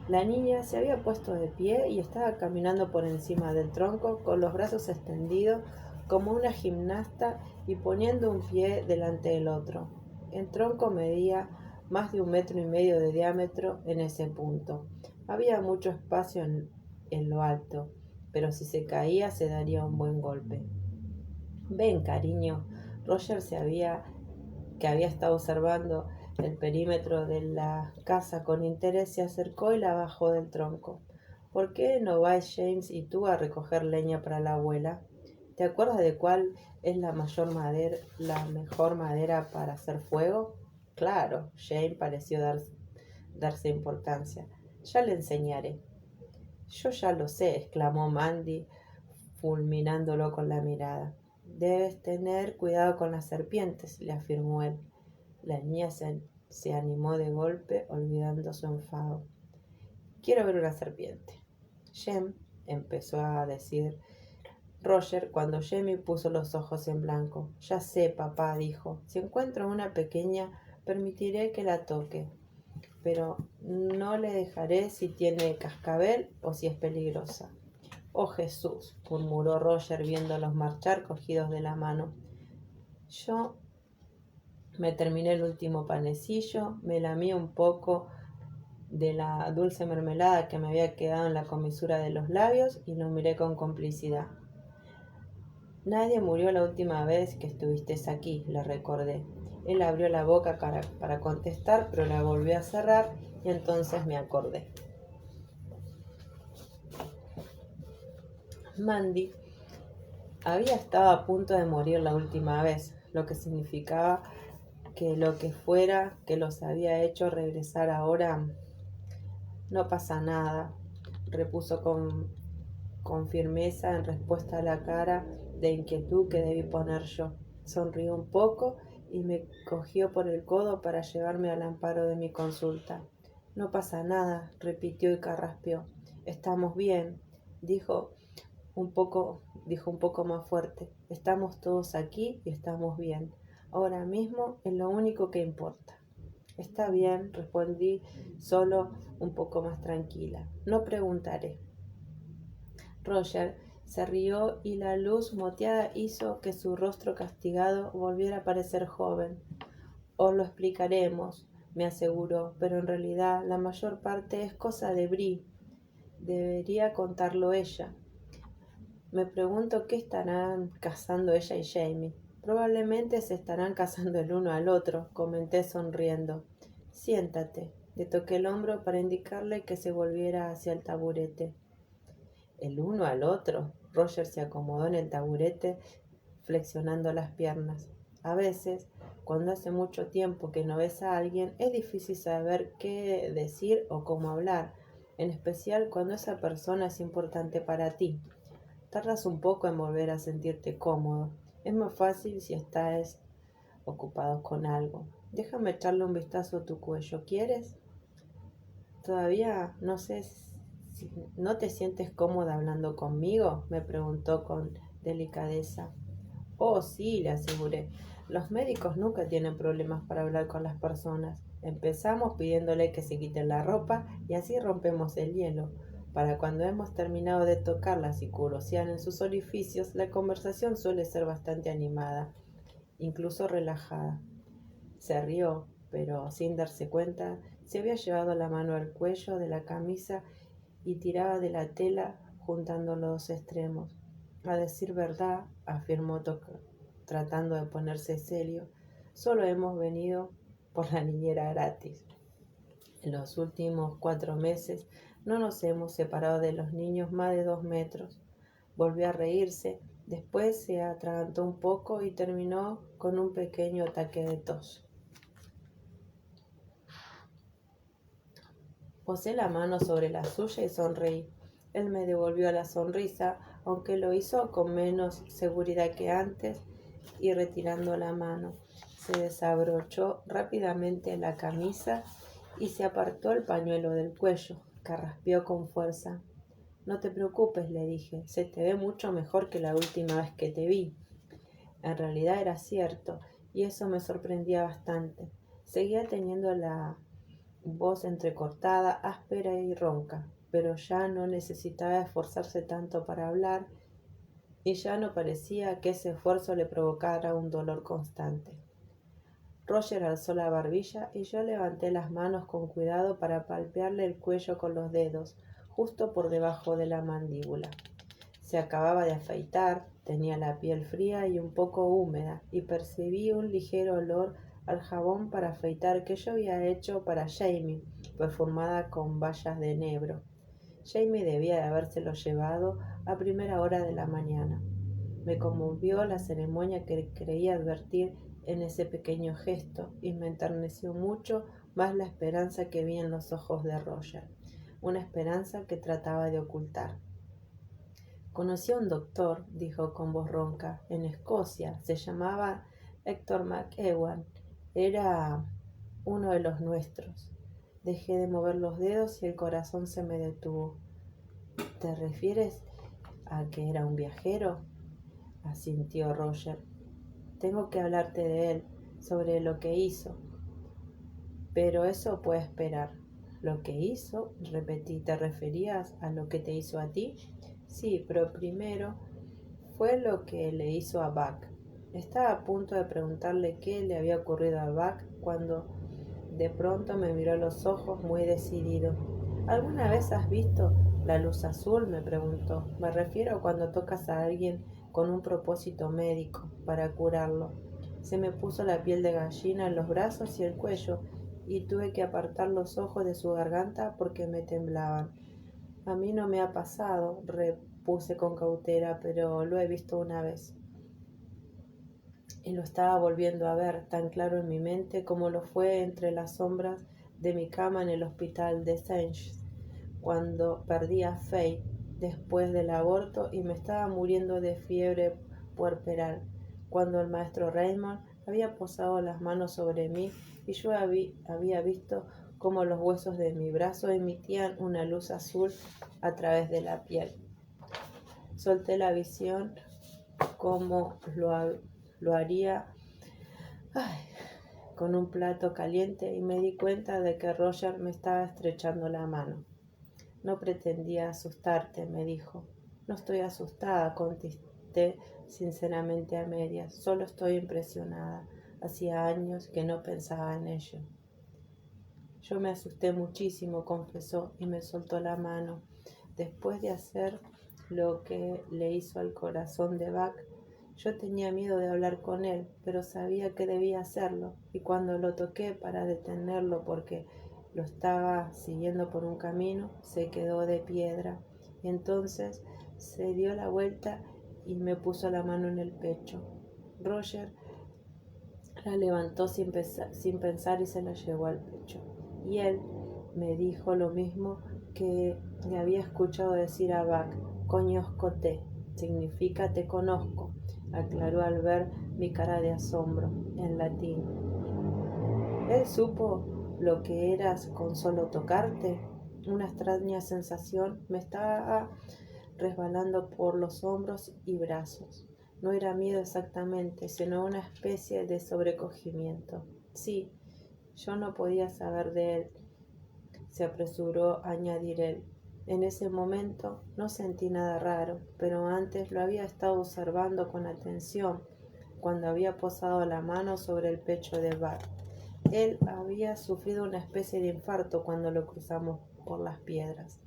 La niña se había puesto de pie y estaba caminando por encima del tronco con los brazos extendidos como una gimnasta y poniendo un pie delante del otro. El tronco medía más de 1,5 metros de diámetro en ese punto. Había mucho espacio en lo alto, pero si se caía se daría un buen golpe. Ven, cariño. Roger que había estado observando el perímetro de la casa con interés, se acercó y la bajó del tronco. ¿Por qué no vais James y tú a recoger leña para la abuela? ¿Te acuerdas de cuál es la mejor madera para hacer fuego? Claro, James pareció darse importancia. Ya le enseñaré. Yo ya lo sé, exclamó Mandy, fulminándolo con la mirada. Debes tener cuidado con las serpientes, le afirmó él. La niña se animó de golpe, olvidando su enfado. Quiero ver una serpiente. Jem, empezó a decir Roger cuando Jamie puso los ojos en blanco. Ya sé, papá, dijo. Si encuentro una pequeña, permitiré que la toque. Pero no le dejaré si tiene cascabel o si es peligrosa. Oh Jesús, murmuró Roger viéndolos marchar cogidos de la mano. Yo me terminé el último panecillo, me lamí un poco de la dulce mermelada que me había quedado en la comisura de los labios y lo miré con complicidad. Nadie murió la última vez que estuviste aquí, le recordé. Él abrió la boca para contestar, pero la volvió a cerrar y entonces me acordé. Mandy había estado a punto de morir la última vez, lo que significaba que lo que fuera que los había hecho regresar ahora. No pasa nada, repuso con firmeza en respuesta a la cara de inquietud que debí poner yo. Sonrió un poco y me cogió por el codo para llevarme al amparo de mi consulta. No pasa nada, repitió y carraspeó. Estamos bien, dijo un poco más fuerte. Estamos todos aquí y estamos bien. Ahora mismo es lo único que importa. Está bien, respondí solo un poco más tranquila. No preguntaré. Roger se rió y la luz moteada hizo que su rostro castigado volviera a parecer joven. Os lo explicaremos, me aseguró, pero en realidad la mayor parte es cosa de Bree. Debería contarlo ella. Me pregunto qué estarán cazando ella y Jamie. Probablemente se estarán cazando el uno al otro, comenté sonriendo. Siéntate. Le toqué el hombro para indicarle que se volviera hacia el taburete. El uno al otro. Roger se acomodó en el taburete, flexionando las piernas. A veces, cuando hace mucho tiempo que no ves a alguien, es difícil saber qué decir o cómo hablar, en especial cuando esa persona es importante para ti. Tardas un poco en volver a sentirte cómodo. Es más fácil si estás ocupado con algo. Déjame echarle un vistazo a tu cuello. ¿Quieres? Todavía no sé si no te sientes cómoda hablando conmigo, me preguntó con delicadeza. Oh, sí, le aseguré. Los médicos nunca tienen problemas para hablar con las personas. Empezamos pidiéndole que se quiten la ropa y así rompemos el hielo. Para cuando hemos terminado de tocarlas y curiosear en sus orificios, la conversación suele ser bastante animada, incluso relajada. Se rió, pero sin darse cuenta, se había llevado la mano al cuello de la camisa y tiraba de la tela juntando los extremos. A decir verdad, afirmó tratando de ponerse serio, solo hemos venido por la niñera gratis. En los últimos 4 meses no nos hemos separado de los niños más de 2 metros. Volvió a reírse, después se atragantó un poco y terminó con un pequeño ataque de tos. Posé la mano sobre la suya y sonreí. Él me devolvió la sonrisa, aunque lo hizo con menos seguridad que antes, y retirando la mano, se desabrochó rápidamente la camisa y se apartó el pañuelo del cuello. Carraspeó con fuerza. No te preocupes, le dije, se te ve mucho mejor que la última vez que te vi. En realidad era cierto, y eso me sorprendía bastante. Seguía teniendo la voz entrecortada, áspera y ronca, pero ya no necesitaba esforzarse tanto para hablar y ya no parecía que ese esfuerzo le provocara un dolor constante. Roger alzó la barbilla y yo levanté las manos con cuidado para palpearle el cuello con los dedos, justo por debajo de la mandíbula. Se acababa de afeitar, tenía la piel fría y un poco húmeda, y percibí un ligero olor al jabón para afeitar que yo había hecho para Jamie, perfumada con bayas de enebro. Jamie debía de habérselo llevado a primera hora de la mañana. Me conmovió la ceremonia que creía advertir en ese pequeño gesto, y me enterneció mucho más la esperanza que vi en los ojos de Roger, una esperanza que trataba de ocultar. Conocí a un doctor, dijo con voz ronca, en Escocia. Se llamaba Héctor McEwan. Era uno de los nuestros. Dejé de mover los dedos y el corazón se me detuvo. ¿Te refieres a que era un viajero? Asintió Roger. Tengo que hablarte de él, sobre lo que hizo. Pero eso puede esperar. ¿Lo que hizo? Repetí. ¿Te referías a lo que te hizo a ti? Sí, pero primero fue lo que le hizo a Buck. Estaba a punto de preguntarle qué le había ocurrido a Buck cuando de pronto me miró a los ojos muy decidido. ¿Alguna vez has visto la luz azul?, me preguntó. Me refiero cuando tocas a alguien con un propósito médico, para curarlo. Se me puso la piel de gallina en los brazos y el cuello, y tuve que apartar los ojos de su garganta porque me temblaban. A mí no me ha pasado, repuse con cautela, pero lo he visto una vez. Y lo estaba volviendo a ver, tan claro en mi mente como lo fue entre las sombras de mi cama en el hospital de Senge, cuando perdí a Faye después del aborto y me estaba muriendo de fiebre puerperal, cuando el maestro Raymond había posado las manos sobre mí y yo había visto cómo los huesos de mi brazo emitían una luz azul a través de la piel. Solté la visión como lo haría con un plato caliente y me di cuenta de que Roger me estaba estrechando la mano. No pretendía asustarte, me dijo. No estoy asustada, contesté sinceramente a medias. Solo estoy impresionada. Hacía años que no pensaba en ello. Yo me asusté muchísimo, confesó, y me soltó la mano. Después de hacer lo que le hizo al corazón de Buck, yo tenía miedo de hablar con él, pero sabía que debía hacerlo, y cuando lo toqué para detenerlo porque lo estaba siguiendo por un camino, se quedó de piedra. Y entonces se dio la vuelta y me puso la mano en el pecho. Roger la levantó sin pensar y se la llevó al pecho. Y él me dijo lo mismo que le había escuchado decir a Buck. Coñoscote, significa te conozco, aclaró al ver mi cara de asombro, en latín. Él supo lo que eras con solo tocarte. Una extraña sensación me estaba resbalando por los hombros y brazos. No era miedo exactamente, sino una especie de sobrecogimiento. Sí, yo no podía saber de él, se apresuró a añadir él. En ese momento no sentí nada raro, pero antes lo había estado observando con atención cuando había posado la mano sobre el pecho de Buck. Él había sufrido una especie de infarto cuando lo cruzamos por las piedras.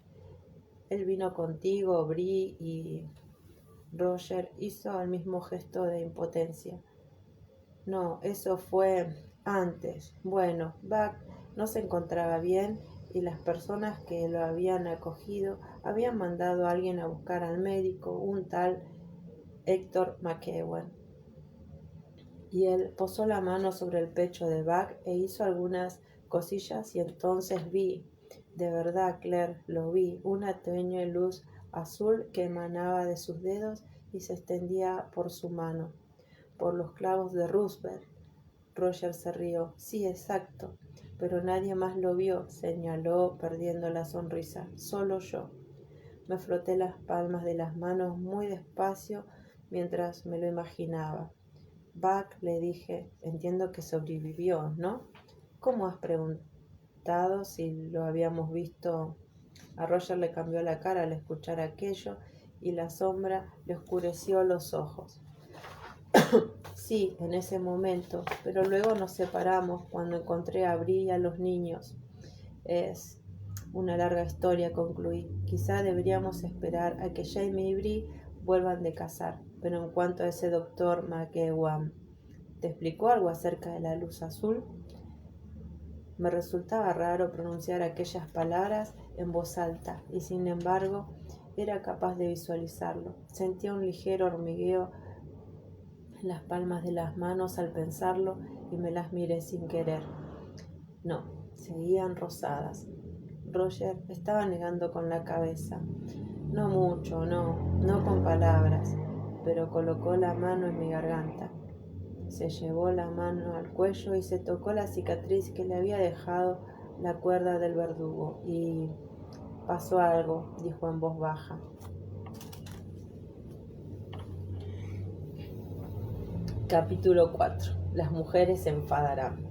Él vino contigo, Bree, y Roger hizo el mismo gesto de impotencia. No, eso fue antes. Bueno, Buck no se encontraba bien y las personas que lo habían acogido habían mandado a alguien a buscar al médico, un tal Héctor McEwan. Y él posó la mano sobre el pecho de Buck e hizo algunas cosillas y entonces vi, de verdad, Claire, lo vi, una tenue luz azul que emanaba de sus dedos y se extendía por su mano, por los clavos de Roosevelt. Roger se rió. Sí, exacto. Pero nadie más lo vio, señaló, perdiendo la sonrisa. Solo yo. Me froté las palmas de las manos muy despacio mientras me lo imaginaba. Buck, le dije, entiendo que sobrevivió, ¿no? ¿Cómo has preguntado? preguntado si lo habíamos visto. A Roger le cambió la cara al escuchar aquello y la sombra le oscureció los ojos. Sí, en ese momento, pero luego nos separamos cuando encontré a Bree y a los niños. Es una larga historia, concluí. Quizá deberíamos esperar a que Jamie y Bree vuelvan de cazar. Pero en cuanto a ese doctor McEwan, ¿te explicó algo acerca de la luz azul? Me resultaba raro pronunciar aquellas palabras en voz alta y sin embargo era capaz de visualizarlo. Sentía un ligero hormigueo en las palmas de las manos al pensarlo y me las miré sin querer. No, seguían rosadas. Roger estaba negando con la cabeza. No mucho, no con palabras, pero colocó la mano en mi garganta. Se llevó la mano al cuello y se tocó la cicatriz que le había dejado la cuerda del verdugo. Y pasó algo, dijo en voz baja. Capítulo 4. Las mujeres se enfadarán.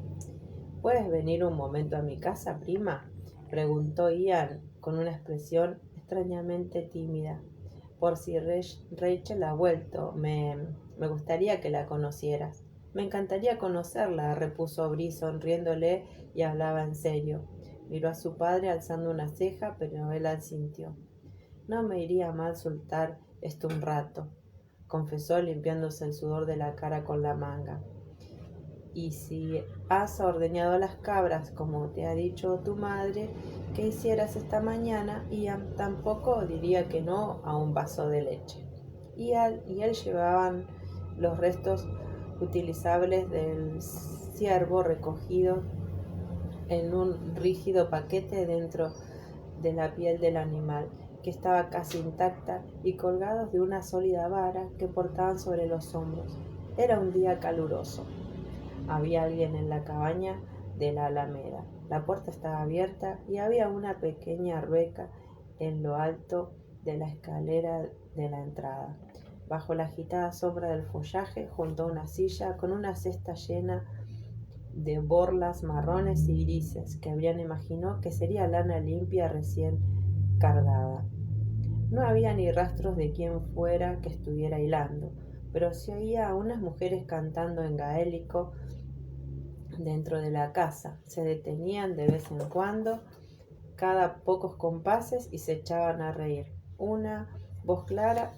¿Puedes venir un momento a mi casa, prima?, preguntó Ian con una expresión extrañamente tímida. Por si Rachel ha vuelto, me gustaría que la conocieras. Me encantaría conocerla, repuso Bree sonriéndole y hablaba en serio. Miró a su padre alzando una ceja, pero él asintió. No me iría mal soltar esto un rato, confesó limpiándose el sudor de la cara con la manga. Y si has ordeñado las cabras, como te ha dicho tu madre que hicieras esta mañana, Ian tampoco diría que no a un vaso de leche. Ian y él llevaban los restos utilizables del ciervo recogidos en un rígido paquete dentro de la piel del animal, que estaba casi intacta, y colgados de una sólida vara que portaban sobre los hombros. Era un día caluroso. Había alguien en la cabaña de la alameda. La puerta estaba abierta y había una pequeña rueca en lo alto de la escalera de la entrada. Bajo la agitada sombra del follaje, junto a una silla con una cesta llena de borlas marrones y grises, que Brian imaginó que sería lana limpia recién cardada. No había ni rastros de quién fuera que estuviera hilando, pero se oía a unas mujeres cantando en gaélico dentro de la casa. Se detenían de vez en cuando, cada pocos compases, y se echaban a reír. Una voz clara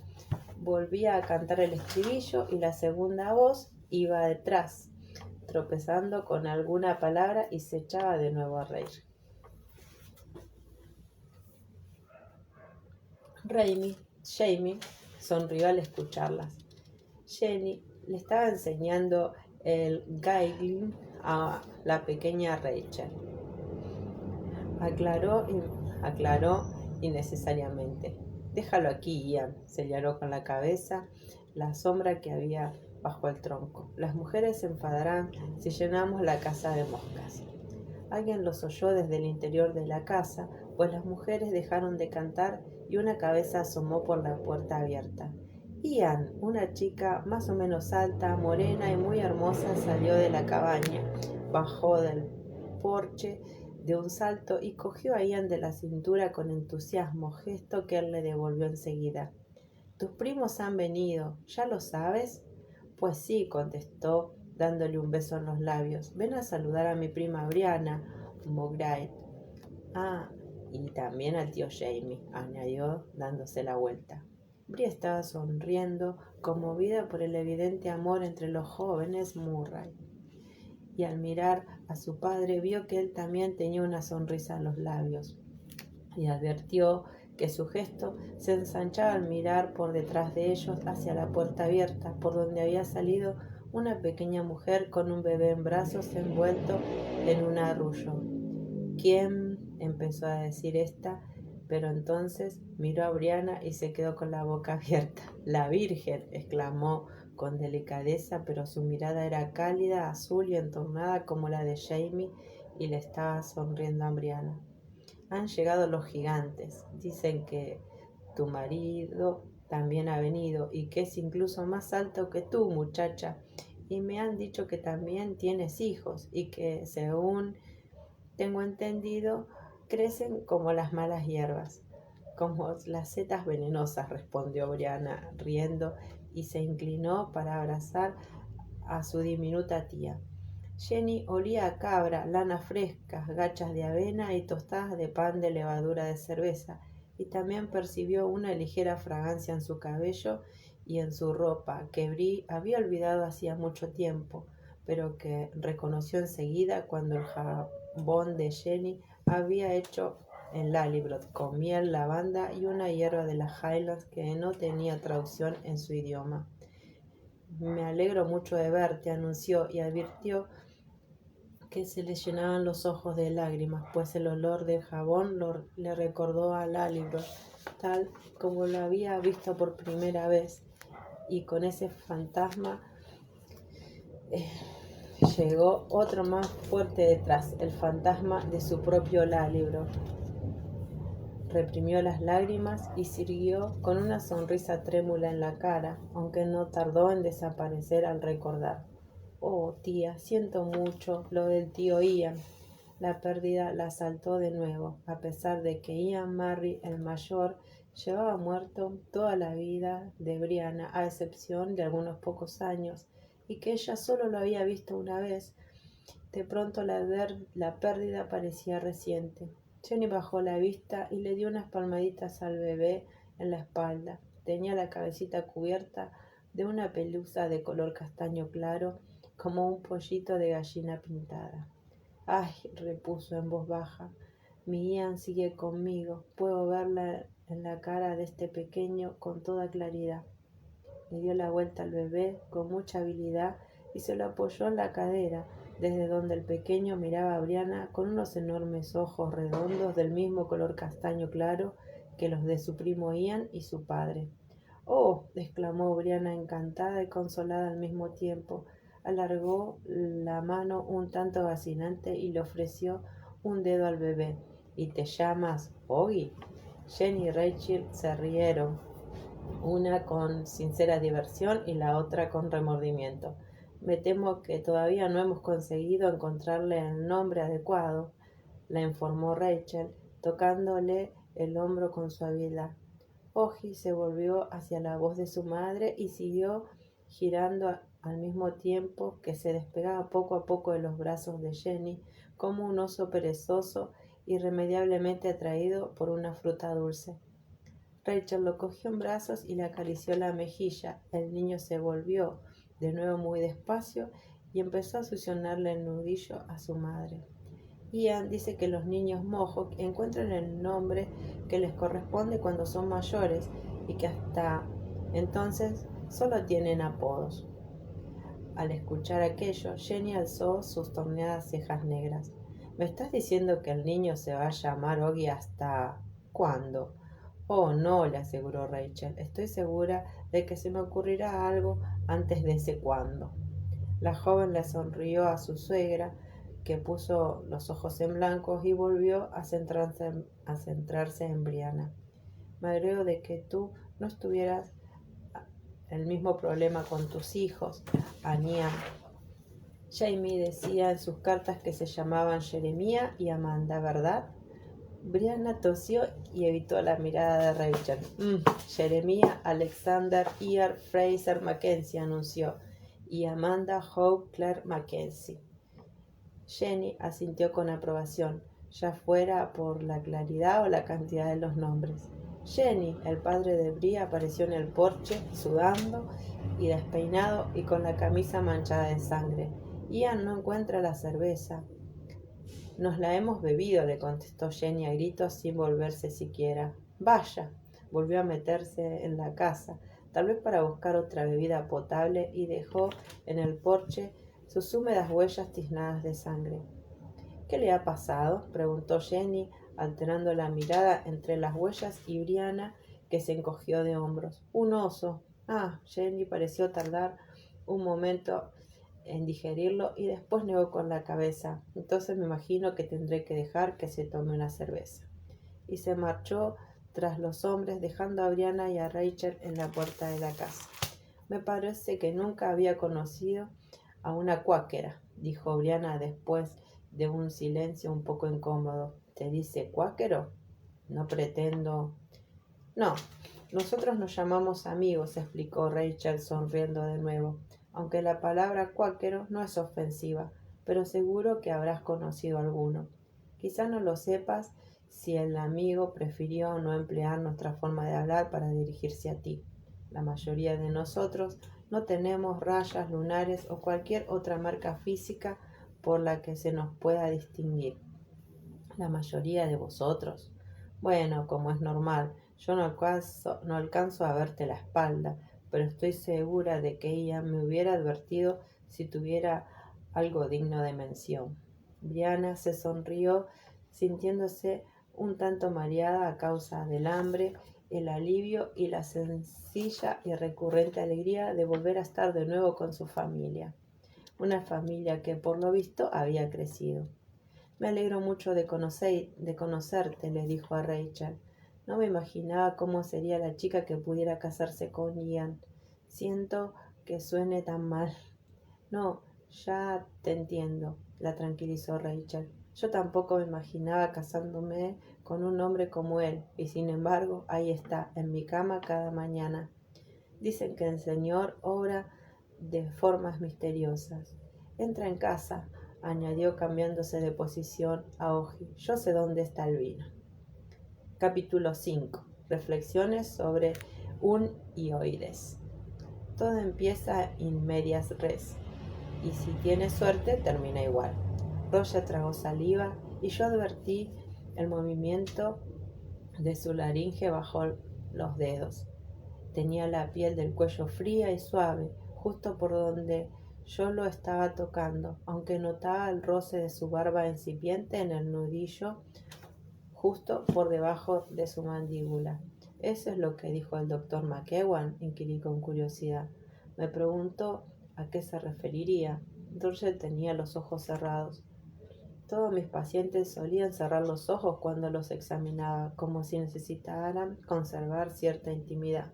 volvía a cantar el estribillo y la segunda voz iba detrás, tropezando con alguna palabra, y se echaba de nuevo a reír. Jamie sonrió al escucharlas. Jenny le estaba enseñando el giggling a la pequeña Rachel. Aclaró innecesariamente. Déjalo aquí, Ian, señaló con la cabeza la sombra que había bajo el tronco. Las mujeres se enfadarán si llenamos la casa de moscas. Alguien los oyó desde el interior de la casa, pues las mujeres dejaron de cantar y una cabeza asomó por la puerta abierta. Ian, una chica más o menos alta, morena y muy hermosa, salió de la cabaña, bajó del porche de un salto y cogió a Ian de la cintura con entusiasmo, gesto que él le devolvió enseguida. «Tus primos han venido, ¿ya lo sabes?» «Pues sí», contestó, dándole un beso en los labios. «Ven a saludar a mi prima Brianna Mowbray. Ah, y también al tío Jamie», añadió, dándose la vuelta. Brie estaba sonriendo, conmovida por el evidente amor entre los jóvenes Murray, y al mirar a su padre vio que él también tenía una sonrisa en los labios, y advirtió que su gesto se ensanchaba al mirar por detrás de ellos hacia la puerta abierta, por donde había salido una pequeña mujer con un bebé en brazos envuelto en un arrullo. «¿Quién?», empezó a decir ésta, pero entonces miró a Brianna y se quedó con la boca abierta. «¡La Virgen!», exclamó con delicadeza, pero su mirada era cálida, azul y entornada como la de Jamie, y le estaba sonriendo a Brianna. «Han llegado los gigantes. Dicen que tu marido también ha venido y que es incluso más alto que tú, muchacha. Y me han dicho que también tienes hijos y que, según Tengo entendido, crecen como las malas hierbas, como las setas venenosas, respondió Brianna, riendo, y se inclinó para abrazar a su diminuta tía. Jenny olía a cabra, lana fresca, gachas de avena y tostadas de pan de levadura de cerveza, y también percibió una ligera fragancia en su cabello y en su ropa, que Brie había olvidado hacía mucho tiempo, pero que reconoció enseguida cuando el jabón de Jenny había hecho en Lallybroch, con miel, lavanda y una hierba de las Highlands que no tenía traducción en su idioma. Me alegro mucho de verte, anunció, y advirtió que se le llenaban los ojos de lágrimas, pues el olor del jabón le recordó a Lallybroch, tal como lo había visto por primera vez, y con ese fantasma llegó otro más fuerte detrás, el fantasma de su propio Lallybroch. Reprimió las lágrimas y siguió con una sonrisa trémula en la cara, aunque no tardó en desaparecer al recordar. Oh, tía, siento mucho lo del tío Ian. La pérdida la asaltó de nuevo, a pesar de que Ian Marry, el mayor, llevaba muerto toda la vida de Brianna, a excepción de algunos pocos años, y que ella solo lo había visto una vez. De pronto la pérdida parecía reciente. Jenny bajó la vista y le dio unas palmaditas al bebé en la espalda. Tenía la cabecita cubierta de una pelusa de color castaño claro, como un pollito de gallina pintada. «Ay», repuso en voz baja, «mi Ian sigue conmigo. Puedo verla en la cara de este pequeño con toda claridad». Le dio la vuelta al bebé con mucha habilidad y se lo apoyó en la cadera, desde donde el pequeño miraba a Brianna con unos enormes ojos redondos del mismo color castaño claro que los de su primo Ian y su padre. «Oh», exclamó Brianna, encantada y consolada al mismo tiempo. Alargó la mano un tanto vacilante y le ofreció un dedo al bebé. «¿Y te llamas Oggy?» Jenny y Rachel se rieron, una con sincera diversión y la otra con remordimiento. «Me temo que todavía no hemos conseguido encontrarle el nombre adecuado», la informó Rachel, tocándole el hombro con suavidad. Oggy se volvió hacia la voz de su madre y siguió girando al mismo tiempo que se despegaba poco a poco de los brazos de Jenny, como un oso perezoso irremediablemente atraído por una fruta dulce. Rachel lo cogió en brazos y le acarició la mejilla. El niño se volvió de nuevo muy despacio y empezó a succionarle el nudillo a su madre. Ian dice que los niños Mohawk encuentran el nombre que les corresponde cuando son mayores y que hasta entonces solo tienen apodos. Al escuchar aquello, Jenny alzó sus torneadas cejas negras. «¿Me estás diciendo que el niño se va a llamar Oggy hasta... cuándo?» «Oh, no», le aseguró Rachel. «Estoy segura de que se me ocurrirá algo antes de ese cuándo». La joven le sonrió a su suegra, que puso los ojos en blanco y volvió a centrarse en Brianna. «Me alegro de que tú no tuvieras el mismo problema con tus hijos, Ania. Jamie decía en sus cartas que se llamaban Jeremiah y Amanda, ¿verdad?» Brianna tosió y evitó la mirada de Rachel. Jeremiah Alexander Ear Fraser Mackenzie, anunció, y Amanda Hope Claire Mackenzie. Jenny asintió con aprobación, ya fuera por la claridad o la cantidad de los nombres. Jenny, el padre de Brie, apareció en el porche, sudando y despeinado y con la camisa manchada de sangre. «Ian no encuentra la cerveza». «Nos la hemos bebido», le contestó Jenny a gritos sin volverse siquiera. «Vaya», volvió a meterse en la casa, tal vez para buscar otra bebida potable, y dejó en el porche sus húmedas huellas tiznadas de sangre. «¿Qué le ha pasado?», preguntó Jenny, alternando la mirada entre las huellas y Brianna, que se encogió de hombros. «Un oso». «Ah», Jenny pareció tardar un momento en digerirlo y después negó con la cabeza. «Entonces me imagino que tendré que dejar que se tome una cerveza». Y se marchó tras los hombres, dejando a Brianna y a Rachel en la puerta de la casa. «Me parece que nunca había conocido a una cuáquera», dijo Brianna después de un silencio un poco incómodo. ¿Te dice cuáquero? No pretendo. No, nosotros nos llamamos amigos, explicó Rachel sonriendo de nuevo, aunque la palabra cuáquero no es ofensiva, pero seguro que habrás conocido alguno. Quizá no lo sepas si el amigo prefirió no emplear nuestra forma de hablar para dirigirse a ti. La mayoría de nosotros no tenemos rayas lunares o cualquier otra marca física por la que se nos pueda distinguir. La mayoría de vosotros. Bueno, como es normal, yo no alcanzo a verte la espalda, pero estoy segura de que ella me hubiera advertido si tuviera algo digno de mención. Brianna se sonrió, sintiéndose un tanto mareada a causa del hambre, el alivio y la sencilla y recurrente alegría de volver a estar de nuevo con su familia. Una familia que por lo visto había crecido. Me alegro mucho de conocerte, le dijo a Rachel. No me imaginaba cómo sería la chica que pudiera casarse con Ian. Siento que suene tan mal. No, ya te entiendo, la tranquilizó Rachel. Yo tampoco me imaginaba casándome con un hombre como él, y sin embargo, ahí está, en mi cama cada mañana. Dicen que el Señor obra de formas misteriosas. Entra en casa, añadió cambiándose de posición a Oji. Yo sé dónde está el vino. Capítulo 5. Reflexiones sobre un ioides. Todo empieza in medias res, y si tiene suerte termina igual. Roger tragó saliva y yo advertí el movimiento de su laringe bajo los dedos. Tenía la piel del cuello fría y suave, justo por donde yo lo estaba tocando, aunque notaba el roce de su barba incipiente en el nudillo justo por debajo de su mandíbula. ¿Eso es lo que dijo el doctor McEwan?, inquirí con curiosidad. Me preguntó a qué se referiría. Roger tenía los ojos cerrados. Todos mis pacientes solían cerrar los ojos cuando los examinaba, como si necesitaran conservar cierta intimidad.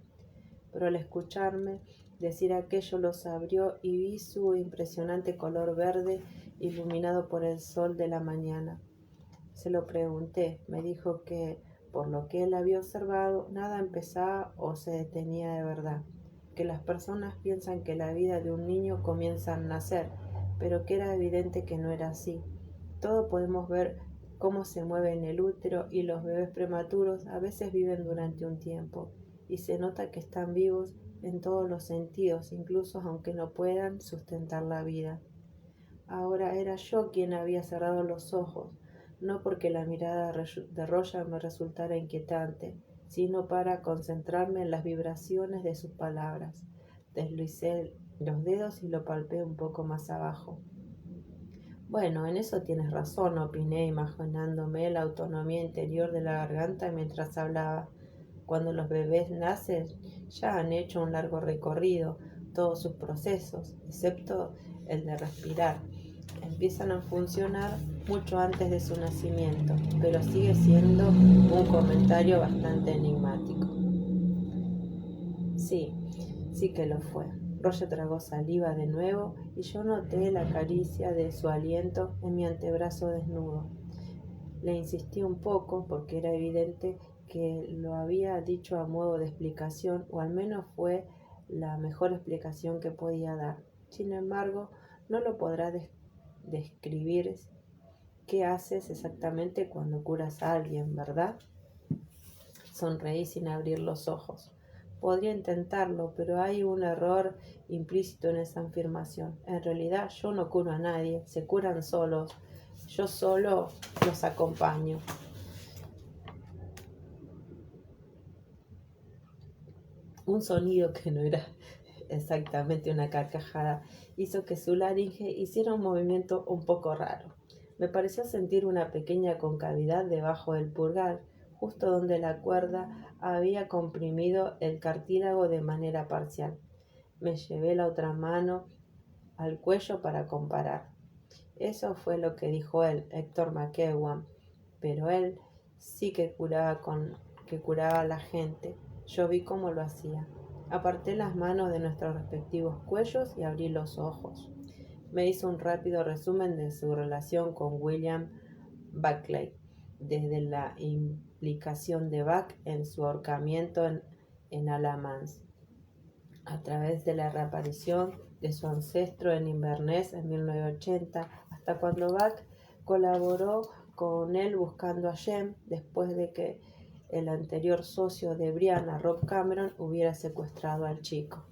Pero al escucharme decir aquello los abrió y vi su impresionante color verde iluminado por el sol de la mañana. Se lo pregunté, me dijo que, por lo que él había observado, nada empezaba o se detenía de verdad, que las personas piensan que la vida de un niño comienza al nacer, pero que era evidente que no era así. Todos podemos ver cómo se mueve en el útero y los bebés prematuros a veces viven durante un tiempo y se nota que están vivos en todos los sentidos, incluso aunque no puedan sustentar la vida. Ahora era yo quien había cerrado los ojos, no porque la mirada de Roger me resultara inquietante, sino para concentrarme en las vibraciones de sus palabras. Deslicé los dedos y lo palpé un poco más abajo. Bueno, en eso tienes razón, opiné, imaginándome la autonomía interior de la garganta mientras hablaba. Cuando los bebés nacen, ya han hecho un largo recorrido, todos sus procesos, excepto el de respirar. Empiezan a funcionar mucho antes de su nacimiento, pero sigue siendo un comentario bastante enigmático. Sí que lo fue. Roger tragó saliva de nuevo y yo noté la caricia de su aliento en mi antebrazo desnudo. Le insistí un poco porque era evidente que lo había dicho a modo de explicación, o al menos fue la mejor explicación que podía dar. Sin embargo, no lo podrá describir qué haces exactamente cuando curas a alguien, ¿verdad? Sonreí sin abrir los ojos. Podría intentarlo, pero hay un error implícito en esa afirmación. En realidad yo no curo a nadie, se curan solos. Yo solo los acompaño. Un sonido que no era exactamente una carcajada hizo que su laringe hiciera un movimiento un poco raro. Me pareció sentir una pequeña concavidad debajo del pulgar, justo donde la cuerda había comprimido el cartílago de manera parcial. Me llevé la otra mano al cuello para comparar. Eso fue lo que dijo él, Héctor McEwan, pero él sí que curaba a la gente. Yo vi cómo lo hacía. Aparté las manos de nuestros respectivos cuellos y abrí los ojos. Me hizo un rápido resumen de su relación con William Buckley, desde la implicación de Buck en su ahorcamiento en Alamance, a través de la reaparición de su ancestro en Inverness en 1980, hasta cuando Buck colaboró con él buscando a Jem después de que el anterior socio de Brianna, Rob Cameron, hubiera secuestrado al chico.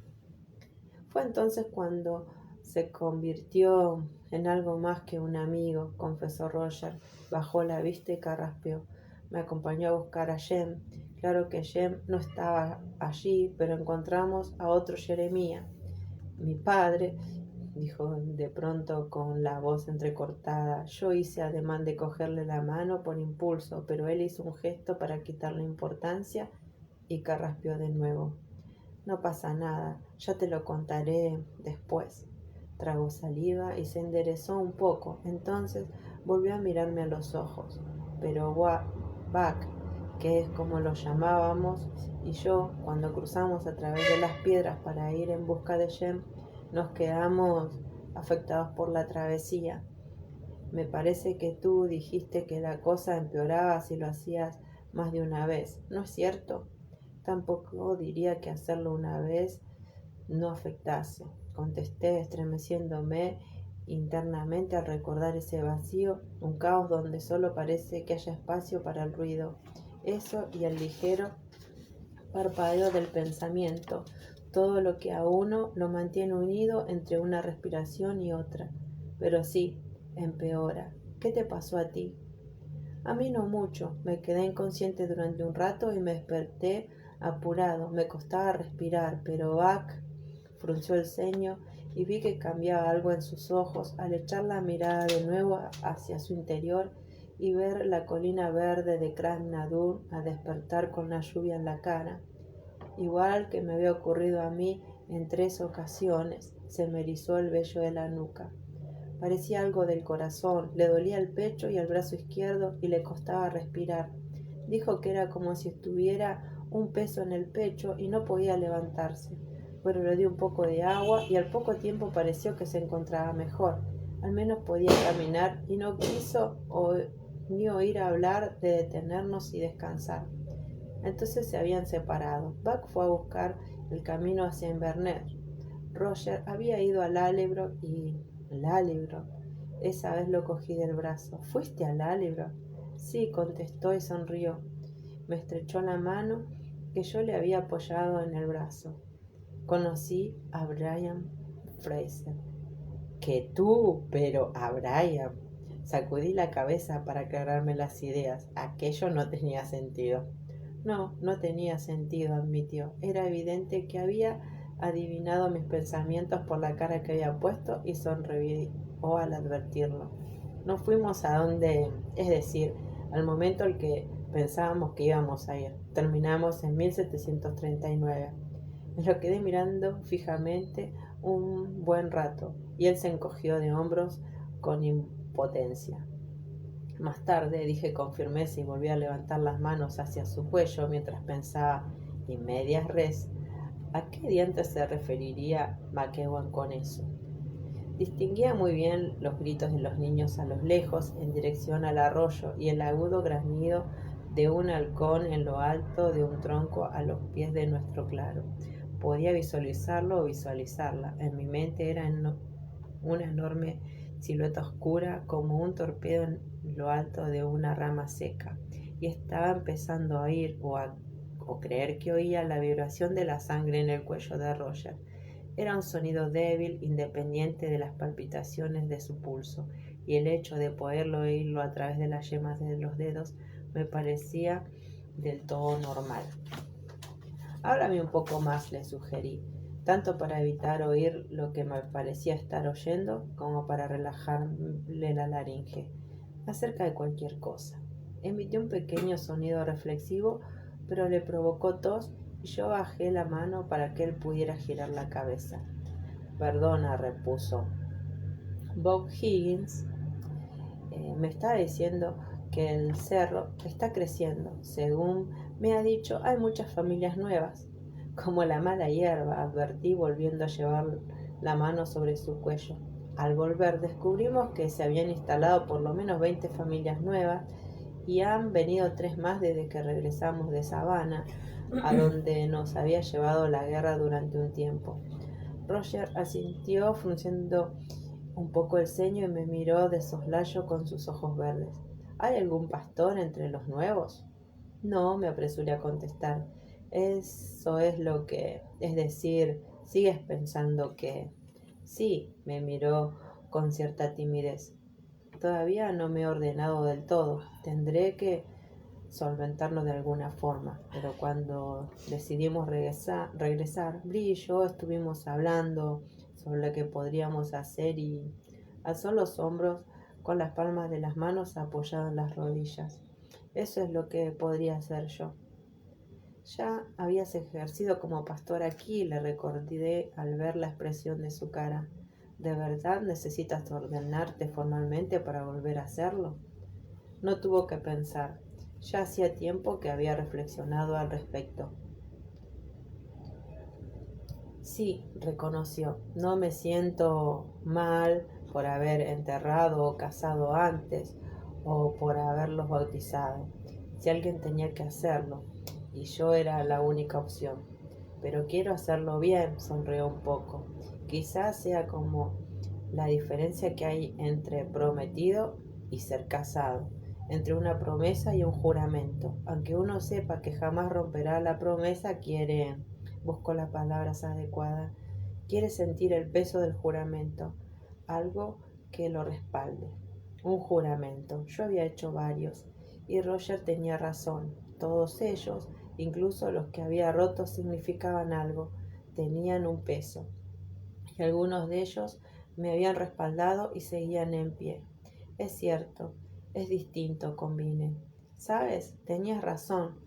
Fue entonces cuando se convirtió en algo más que un amigo, confesó Roger. Bajó la vista y carraspeó. Me acompañó a buscar a Jem. Claro que Jem no estaba allí, pero encontramos a otro Jeremías. Mi padre, dijo de pronto con la voz entrecortada. Yo hice ademán de cogerle la mano por impulso, pero él hizo un gesto para quitarle importancia y carraspeó de nuevo. No pasa nada, ya te lo contaré después. Tragó saliva y se enderezó un poco. Entonces volvió a mirarme a los ojos. Pero Buck, que es como lo llamábamos, y yo, cuando cruzamos a través de las piedras para ir en busca de Jem, nos quedamos afectados por la travesía. Me parece que tú dijiste que la cosa empeoraba si lo hacías más de una vez, ¿no es cierto? Tampoco diría que hacerlo una vez no afectase, contesté, estremeciéndome internamente al recordar ese vacío, un caos donde solo parece que haya espacio para el ruido. Eso y el ligero parpadeo del pensamiento, todo lo que a uno lo mantiene unido entre una respiración y otra. Pero sí, empeora. ¿Qué te pasó a ti? A mí no mucho. Me quedé inconsciente durante un rato y me desperté apurado. Me costaba respirar, pero Buck frunció el ceño y vi que cambiaba algo en sus ojos al echar la mirada de nuevo hacia su interior y ver la colina verde de Cran Nadur a despertar con la lluvia en la cara. Igual que me había ocurrido a mí en 3 ocasiones, se me erizó el vello de la nuca. Parecía algo del corazón, le dolía el pecho y el brazo izquierdo y le costaba respirar. Dijo que era como si estuviera un peso en el pecho y no podía levantarse. Pero le di un poco de agua y al poco tiempo pareció que se encontraba mejor. Al menos podía caminar y no quiso ni oír hablar de detenernos y descansar. Entonces se habían separado. Buck fue a buscar el camino hacia Inverness. Roger había ido al Alebro y... ¿Lálebro? Esa vez lo cogí del brazo. ¿Fuiste al Lálebro? Sí, contestó y sonrió. Me estrechó la mano que yo le había apoyado en el brazo. Conocí a Brian Fraser. Que tú, pero a Brian. Sacudí la cabeza para aclararme las ideas. Aquello no tenía sentido. No, no tenía sentido, admitió. Era evidente que había adivinado mis pensamientos por la cara que había puesto y sonrió al advertirlo. No fuimos a donde, es decir, al momento al que pensábamos que íbamos a ir. Terminamos en 1739. Me lo quedé mirando fijamente un buen rato y él se encogió de hombros con impotencia. Más tarde, dije con firmeza y volví a levantar las manos hacia su cuello mientras pensaba, in medias res, ¿a qué dientes se referiría McEwan con eso? Distinguía muy bien los gritos de los niños a lo lejos en dirección al arroyo y el agudo graznido de un halcón en lo alto de un tronco a los pies de nuestro claro. Podía visualizarlo o visualizarla. En mi mente era una enorme silueta oscura como un torpedo en lo alto de una rama seca, y estaba empezando a oír o creer que oía la vibración de la sangre en el cuello de Roger. Era un sonido débil, independiente de las palpitaciones de su pulso, y el hecho de poderlo oírlo a través de las yemas de los dedos me parecía del todo normal. Háblame un poco más, le sugerí, tanto para evitar oír lo que me parecía estar oyendo, como para relajarle la laringe, acerca de cualquier cosa. Emitió un pequeño sonido reflexivo, pero le provocó tos y yo bajé la mano para que él pudiera girar la cabeza. Perdona, repuso. Bob Higgins me está diciendo que el cerro está creciendo. Según me ha dicho, hay muchas familias nuevas. Como la mala hierba, advertí volviendo a llevar la mano sobre su cuello. Al volver descubrimos que se habían instalado por lo menos 20 familias nuevas y han venido 3 más desde que regresamos de Savannah, a donde nos había llevado la guerra durante un tiempo. Roger asintió frunciendo un poco el ceño y me miró de soslayo con sus ojos verdes. ¿Hay algún pastor entre los nuevos? No, me apresuré a contestar. Eso es lo que... Es decir, ¿sigues pensando que...? Sí, me miró con cierta timidez. Todavía no me he ordenado del todo. Tendré que solventarlo de alguna forma. Pero cuando decidimos regresar, Bri y yo estuvimos hablando sobre lo que podríamos hacer y alzó los hombros con las palmas de las manos apoyadas en las rodillas. Eso es lo que podría hacer yo. Ya habías ejercido como pastor aquí, le recordé al ver la expresión de su cara. ¿De verdad necesitas ordenarte formalmente para volver a hacerlo? No tuvo que pensar. Ya hacía tiempo que había reflexionado al respecto. Sí, reconoció, no me siento mal por haber enterrado o casado antes o por haberlos bautizado. Si alguien tenía que hacerlo, y yo era la única opción. Pero quiero hacerlo bien, sonrió un poco. Quizás sea como la diferencia que hay entre prometido y ser casado, entre una promesa y un juramento. Aunque uno sepa que jamás romperá la promesa, busco las palabras adecuadas, quiere sentir el peso del juramento, algo que lo respalde. Un juramento. Yo había hecho varios, y Roger tenía razón. Todos ellos, incluso los que había roto, significaban algo, tenían un peso. Y algunos de ellos me habían respaldado y seguían en pie. Es cierto, es distinto, convine. ¿Sabes? Tenías razón,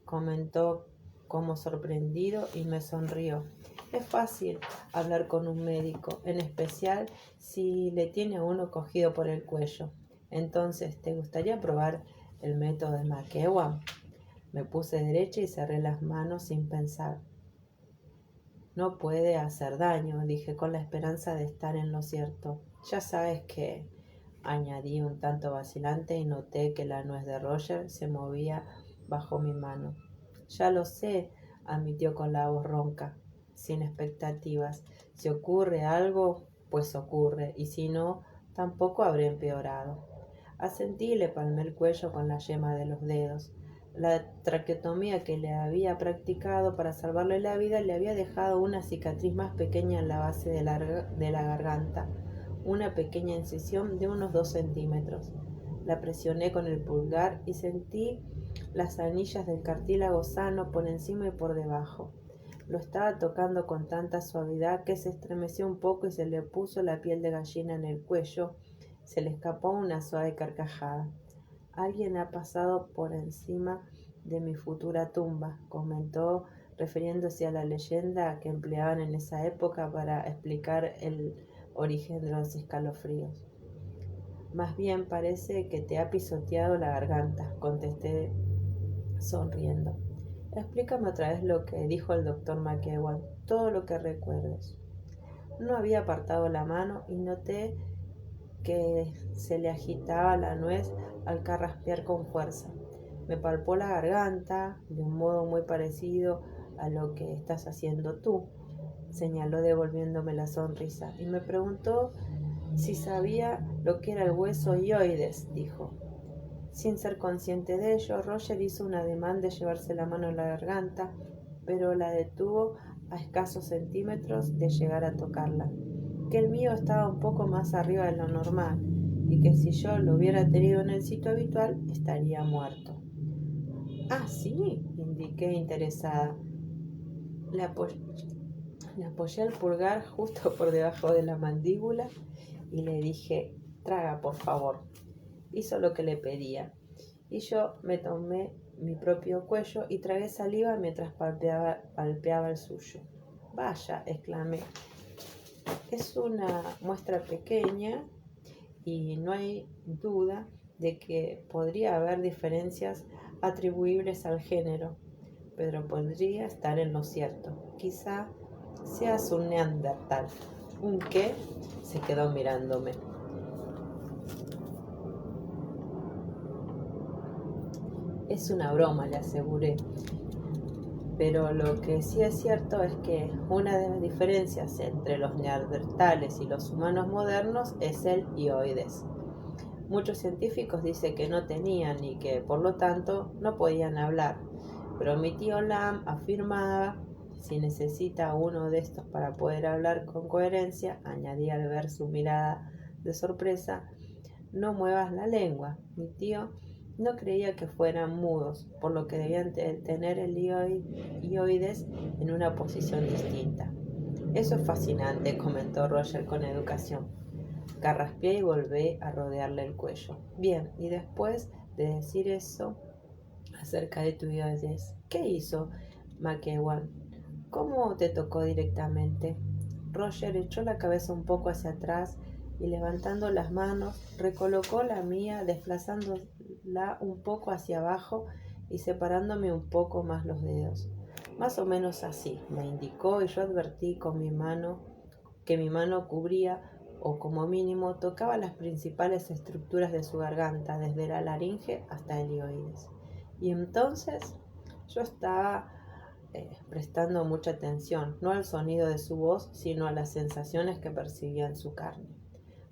comentó como sorprendido y me sonrió. Es fácil hablar con un médico, en especial si le tiene a uno cogido por el cuello. Entonces, ¿te gustaría probar el método de McEwan? Me puse derecha y cerré las manos sin pensar. No puede hacer daño, dije con la esperanza de estar en lo cierto. Ya sabes que, añadí un tanto vacilante y noté que la nuez de Roger se movía bajo mi mano. Ya lo sé, admitió con la voz ronca, sin expectativas. Si ocurre algo, pues ocurre, y si no, tampoco habré empeorado. Asentí y le palmé el cuello con la yema de los dedos. La traqueotomía que le había practicado para salvarle la vida le había dejado una cicatriz más pequeña en la base de la garganta, una pequeña incisión de unos 2 centímetros. La presioné con el pulgar y sentí las anillas del cartílago sano por encima y por debajo. Lo estaba tocando con tanta suavidad que se estremeció un poco y se le puso la piel de gallina en el cuello. Se le escapó una suave carcajada. Alguien ha pasado por encima de mi futura tumba, comentó, refiriéndose a la leyenda que empleaban en esa época para explicar el origen de los escalofríos. Más bien parece que te ha pisoteado la garganta, contesté sonriendo. Explícame otra vez lo que dijo el doctor McEwan, todo lo que recuerdes. No había apartado la mano y noté que se le agitaba la nuez al carraspear con fuerza. Me palpó la garganta de un modo muy parecido a lo que estás haciendo tú, señaló devolviéndome la sonrisa, y me preguntó si sabía lo que era el hueso hioides, dijo. Sin ser consciente de ello, Roger hizo un ademán de llevarse la mano a la garganta, pero la detuvo a escasos centímetros de llegar a tocarla. Que el mío estaba un poco más arriba de lo normal y que si yo lo hubiera tenido en el sitio habitual estaría muerto. Ah, sí, indiqué interesada. Le apoyé el pulgar justo por debajo de la mandíbula y le dije, traga por favor. Hizo lo que le pedía y yo me tomé mi propio cuello y tragué saliva mientras palpeaba el suyo. Vaya, exclamé. Es una muestra pequeña y no hay duda de que podría haber diferencias atribuibles al género, pero podría estar en lo cierto. Quizá seas un neandertal. ¿Un qué? Se quedó mirándome. Es una broma, le aseguré. Pero lo que sí es cierto es que una de las diferencias entre los neandertales y los humanos modernos es el hioides. Muchos científicos dicen que no tenían y que por lo tanto no podían hablar, pero mi tío Lam afirmaba: si necesita uno de estos para poder hablar con coherencia, añadía al ver su mirada de sorpresa, no muevas la lengua. Mi tío no creía que fueran mudos, por lo que debían tener el hioides en una posición distinta. Eso es fascinante, comentó Roger con educación. Carraspeé y volví a rodearle el cuello. Bien, y después de decir eso acerca de tu hioides, ¿qué hizo McEwan? ¿Cómo te tocó directamente? Roger echó la cabeza un poco hacia atrás y levantando las manos, recolocó la mía, desplazándola un poco hacia abajo y separándome un poco más los dedos. Más o menos así, me indicó, y yo advertí con mi mano que mi mano cubría o como mínimo tocaba las principales estructuras de su garganta, desde la laringe hasta el hioides. Y entonces yo estaba prestando mucha atención, no al sonido de su voz, sino a las sensaciones que percibía en su carne.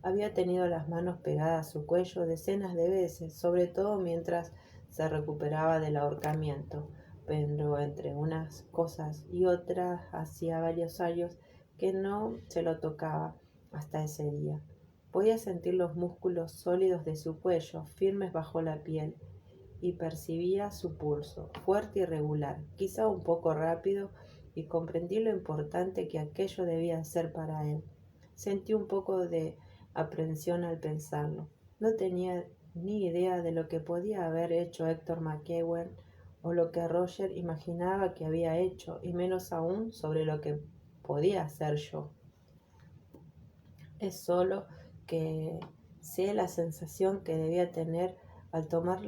Había tenido las manos pegadas a su cuello decenas de veces, sobre todo mientras se recuperaba del ahorcamiento, pero entre unas cosas y otras hacía varios años que no se lo tocaba hasta ese día. Podía sentir los músculos sólidos de su cuello, firmes bajo la piel, y percibía su pulso, fuerte y regular, quizá un poco rápido, y comprendí lo importante que aquello debía ser para él. Sentí un poco de aprensión al pensarlo. No tenía ni idea de lo que podía haber hecho Héctor McEwen o lo que Roger imaginaba que había hecho, y menos aún sobre lo que podía hacer yo. Es solo que sé la sensación que debía tener al tomar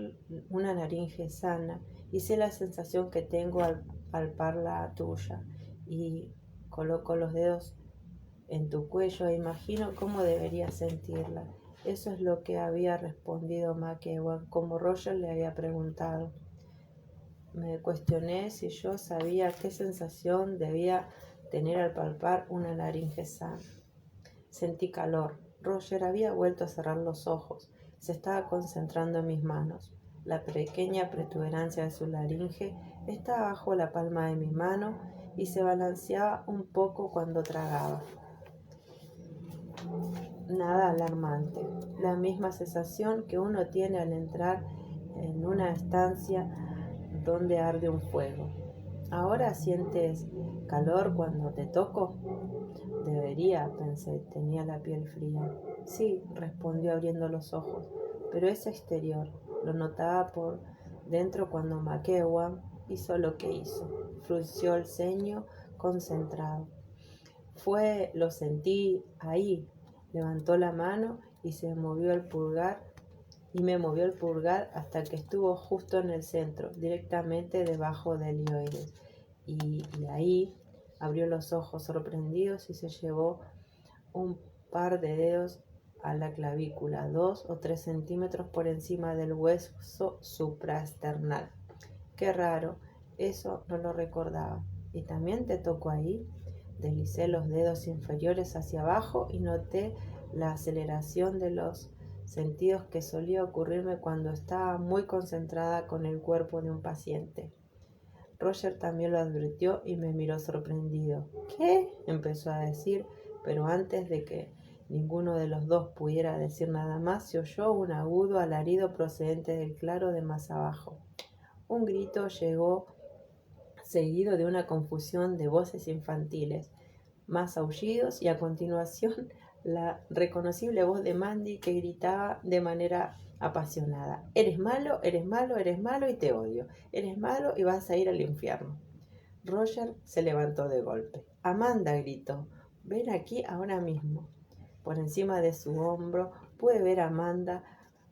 una laringe sana, y sé la sensación que tengo al palpar la tuya, y coloco los dedos en tu cuello e imagino cómo debería sentirla. Eso es lo que había respondido McEwan, como Roger le había preguntado. Me cuestioné si yo sabía qué sensación debía tener al palpar una laringe sana. Sentí calor. Roger había vuelto a cerrar los ojos. Se estaba concentrando en mis manos. La pequeña protuberancia de su laringe estaba bajo la palma de mi mano y se balanceaba un poco cuando tragaba. Nada alarmante. La misma sensación que uno tiene al entrar en una estancia donde arde un fuego. ¿Ahora sientes calor cuando te toco? Debería, pensé, tenía la piel fría. Sí, respondió abriendo los ojos, pero es exterior. Lo notaba por dentro cuando McEwan hizo lo que hizo. Frunció el ceño concentrado. Lo sentí ahí. Levantó la mano y me movió el pulgar hasta que estuvo justo en el centro, directamente debajo del hioides. Y ahí abrió los ojos sorprendidos y se llevó un par de dedos a la clavícula, 2 o 3 centímetros por encima del hueso supraesternal. Qué raro, eso no lo recordaba. ¿Y también te tocó ahí? Deslicé los dedos inferiores hacia abajo y noté la aceleración de los sentidos que solía ocurrirme cuando estaba muy concentrada con el cuerpo de un paciente. Roger también lo advirtió y me miró sorprendido. ¿Qué? Empezó a decir, pero antes de que ninguno de los dos pudiera decir nada más, se oyó un agudo alarido procedente del claro de más abajo. Un grito llegó seguido de una confusión de voces infantiles, más aullidos, y a continuación la reconocible voz de Mandy, que gritaba de manera apasionada: eres malo, eres malo, eres malo y te odio. Eres malo y vas a ir al infierno. Roger se levantó de golpe. Amanda, gritó, ven aquí ahora mismo. Por encima de su hombro pude ver a Amanda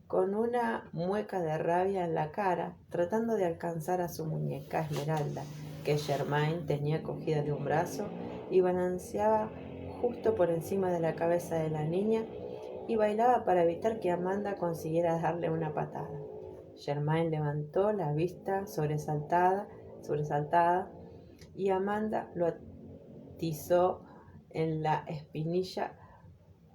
con una mueca de rabia en la cara, tratando de alcanzar a su muñeca Esmeralda, que Germain tenía cogida de un brazo y balanceaba justo por encima de la cabeza de la niña y bailaba para evitar que Amanda consiguiera darle una patada. Germain levantó la vista sobresaltada y Amanda lo atizó en la espinilla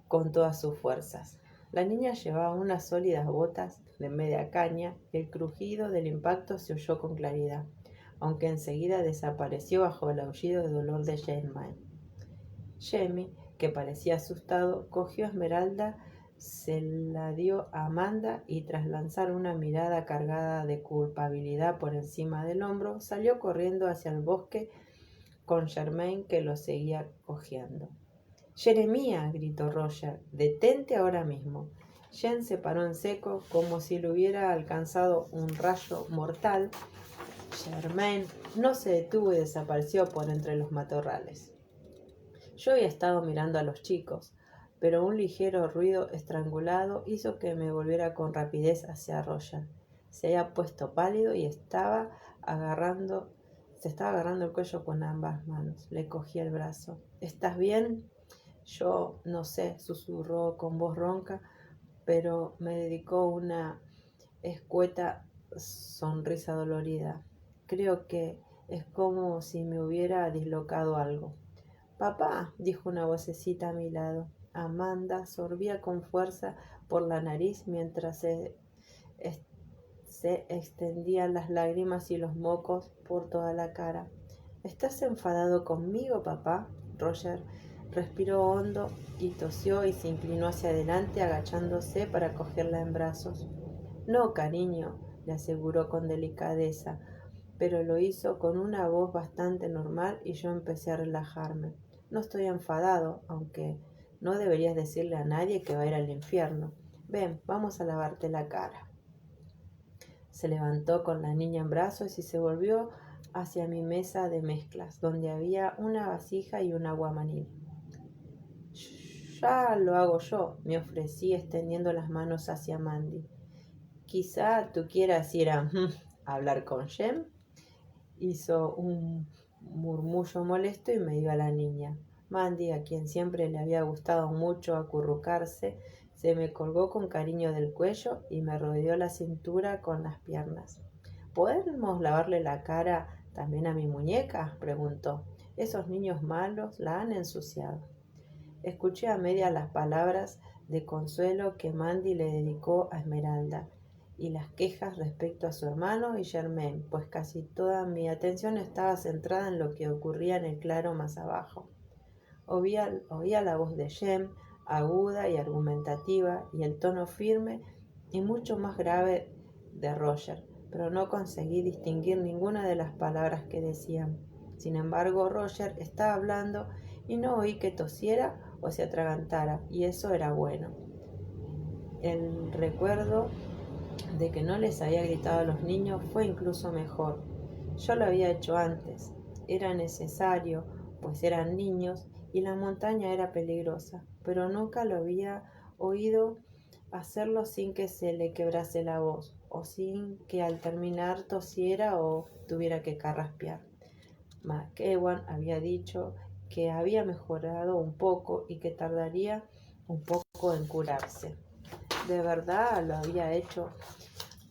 con todas sus fuerzas. La niña llevaba unas sólidas botas de media caña y el crujido del impacto se oyó con claridad, aunque enseguida desapareció bajo el aullido de dolor de Germain. Jamie, que parecía asustado, cogió a Esmeralda, se la dio a Amanda y tras lanzar una mirada cargada de culpabilidad por encima del hombro, salió corriendo hacia el bosque con Germain que lo seguía cojeando. —¡Jeremía! —gritó Roger—, detente ahora mismo. Jen se paró en seco, como si le hubiera alcanzado un rayo mortal. Germain no se detuvo y desapareció por entre los matorrales. Yo había estado mirando a los chicos, pero un ligero ruido estrangulado hizo que me volviera con rapidez hacia Roger. Se había puesto pálido y se estaba agarrando el cuello con ambas manos. Le cogí el brazo. —¿Estás bien? —Yo no sé —susurró con voz ronca, pero me dedicó una escueta sonrisa dolorida—. Creo que es como si me hubiera dislocado algo. —Papá —dijo una vocecita a mi lado. Amanda sorbía con fuerza por la nariz mientras se extendían las lágrimas y los mocos por toda la cara. —¿Estás enfadado conmigo, papá? Roger respiró hondo y tosió y se inclinó hacia adelante agachándose para cogerla en brazos. —No, cariño —le aseguró con delicadeza, pero lo hizo con una voz bastante normal y yo empecé a relajarme. No estoy enfadado, aunque no deberías decirle a nadie que va a ir al infierno. Ven, vamos a lavarte la cara. Se levantó con la niña en brazos y se volvió hacia mi mesa de mezclas, donde había una vasija y un aguamanil. —Ya lo hago yo —me ofrecí extendiendo las manos hacia Mandy. —Quizá tú quieras ir a hablar con Jem. Hizo un murmullo molesto y me dio a la niña. Mandy, a quien siempre le había gustado mucho acurrucarse, se me colgó con cariño del cuello y me rodeó la cintura con las piernas. —¿Podemos lavarle la cara también a mi muñeca? —preguntó. Esos niños malos la han ensuciado. Escuché a media las palabras de consuelo que Mandy le dedicó a Esmeralda y las quejas respecto a su hermano y Germain, pues casi toda mi atención estaba centrada en lo que ocurría en el claro más abajo. Oía la voz de Jem, aguda y argumentativa, y el tono firme y mucho más grave de Roger, pero no conseguí distinguir ninguna de las palabras que decían. Sin embargo, Roger estaba hablando y no oí que tosiera o se atragantara, y eso era bueno. El recuerdo de que no les había gritado a los niños fue incluso mejor. Yo lo había hecho antes. Era necesario, pues eran niños y la montaña era peligrosa, pero nunca lo había oído hacerlo sin que se le quebrase la voz, o sin que al terminar tosiera o tuviera que carraspear. McEwan había dicho que había mejorado un poco y que tardaría un poco en curarse. ¿De verdad lo había hecho?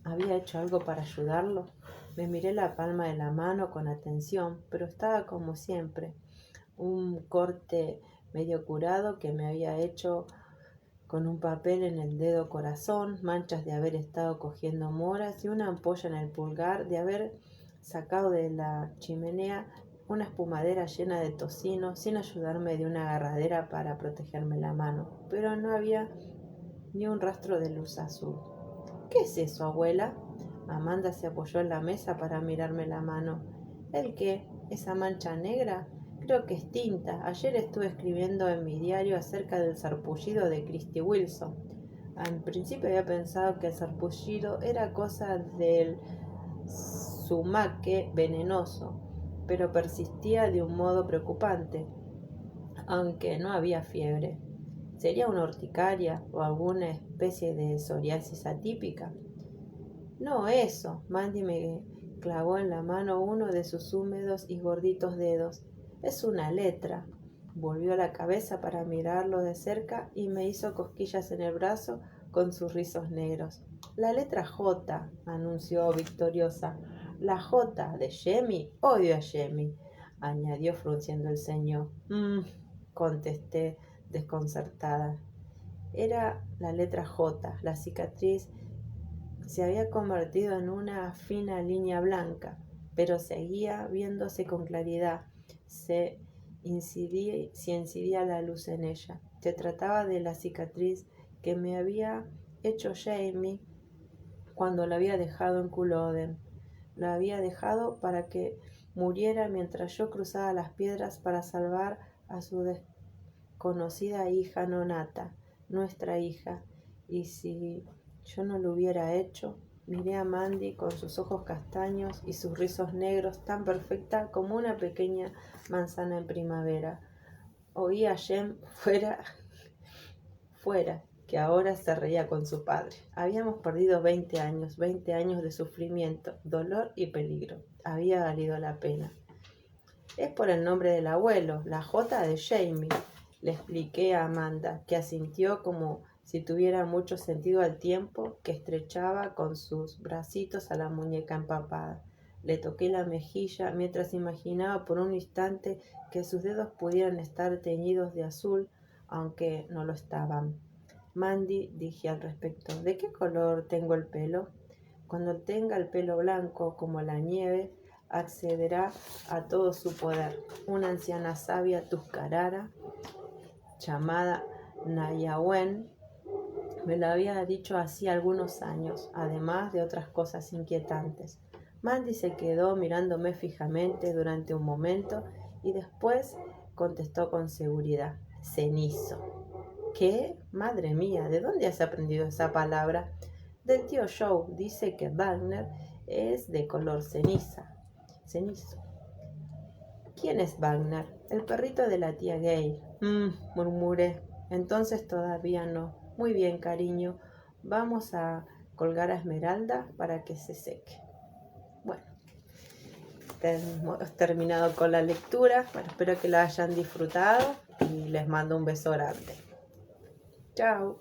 ¿Había hecho algo para ayudarlo? Me miré la palma de la mano con atención, pero estaba como siempre. Un corte medio curado que me había hecho con un papel en el dedo corazón, manchas de haber estado cogiendo moras y una ampolla en el pulgar de haber sacado de la chimenea una espumadera llena de tocino sin ayudarme de una agarradera para protegerme la mano, pero no había ni un rastro de luz azul. —¿Qué es eso, abuela? Amanda se apoyó en la mesa para mirarme la mano. —¿El qué? ¿Esa mancha negra? Creo que es tinta. Ayer estuve escribiendo en mi diario acerca del sarpullido de Christy Wilson. Al principio había pensado que el sarpullido era cosa del sumaque venenoso, pero persistía de un modo preocupante, aunque no había fiebre. ¿Sería una urticaria o alguna especie de psoriasis atípica? No, eso. Mandy me clavó en la mano uno de sus húmedos y gorditos dedos. Es una letra. Volvió la cabeza para mirarlo de cerca y me hizo cosquillas en el brazo con sus rizos negros. La letra J, anunció victoriosa. La J de Jemmy. Odio a Jemmy, añadió frunciendo el ceño. Contesté desconcertada. Era la letra J. La cicatriz se había convertido en una fina línea blanca, pero seguía viéndose con claridad. Se incidía la luz en ella. Se trataba de la cicatriz que me había hecho Jamie cuando la había dejado en Culloden. La había dejado para que muriera mientras yo cruzaba las piedras para salvar a su desconocida hija nonata, nuestra hija. Y si yo no lo hubiera hecho, miré a Mandy con sus ojos castaños y sus rizos negros tan perfecta como una pequeña manzana en primavera. Oí a Jem fuera, que ahora se reía con su padre. Habíamos perdido 20 años de sufrimiento, dolor y peligro. Había valido la pena. Es por el nombre del abuelo, la J de Jamie, le expliqué a Amanda, que asintió como si tuviera mucho sentido al tiempo que estrechaba con sus bracitos a la muñeca empapada. Le toqué la mejilla mientras imaginaba por un instante que sus dedos pudieran estar teñidos de azul, aunque no lo estaban. Mandy, dije al respecto, ¿de qué color tengo el pelo? Cuando tenga el pelo blanco como la nieve, accederá a todo su poder. Una anciana sabia tuscarara, llamada Nayawen, me lo había dicho hacía algunos años, además de otras cosas inquietantes. Mandy se quedó mirándome fijamente durante un momento y después contestó con seguridad: cenizo. ¿Qué? Madre mía, ¿de dónde has aprendido esa palabra? Del tío Joe. Dice que Wagner es de color cenizo. ¿Quién es Wagner? El perrito de la tía Gale. Murmuré. Entonces todavía no. Muy bien, cariño. Vamos a colgar a Esmeralda para que se seque. Bueno, hemos terminado con la lectura. Bueno, espero que la hayan disfrutado y les mando un beso grande. Chao.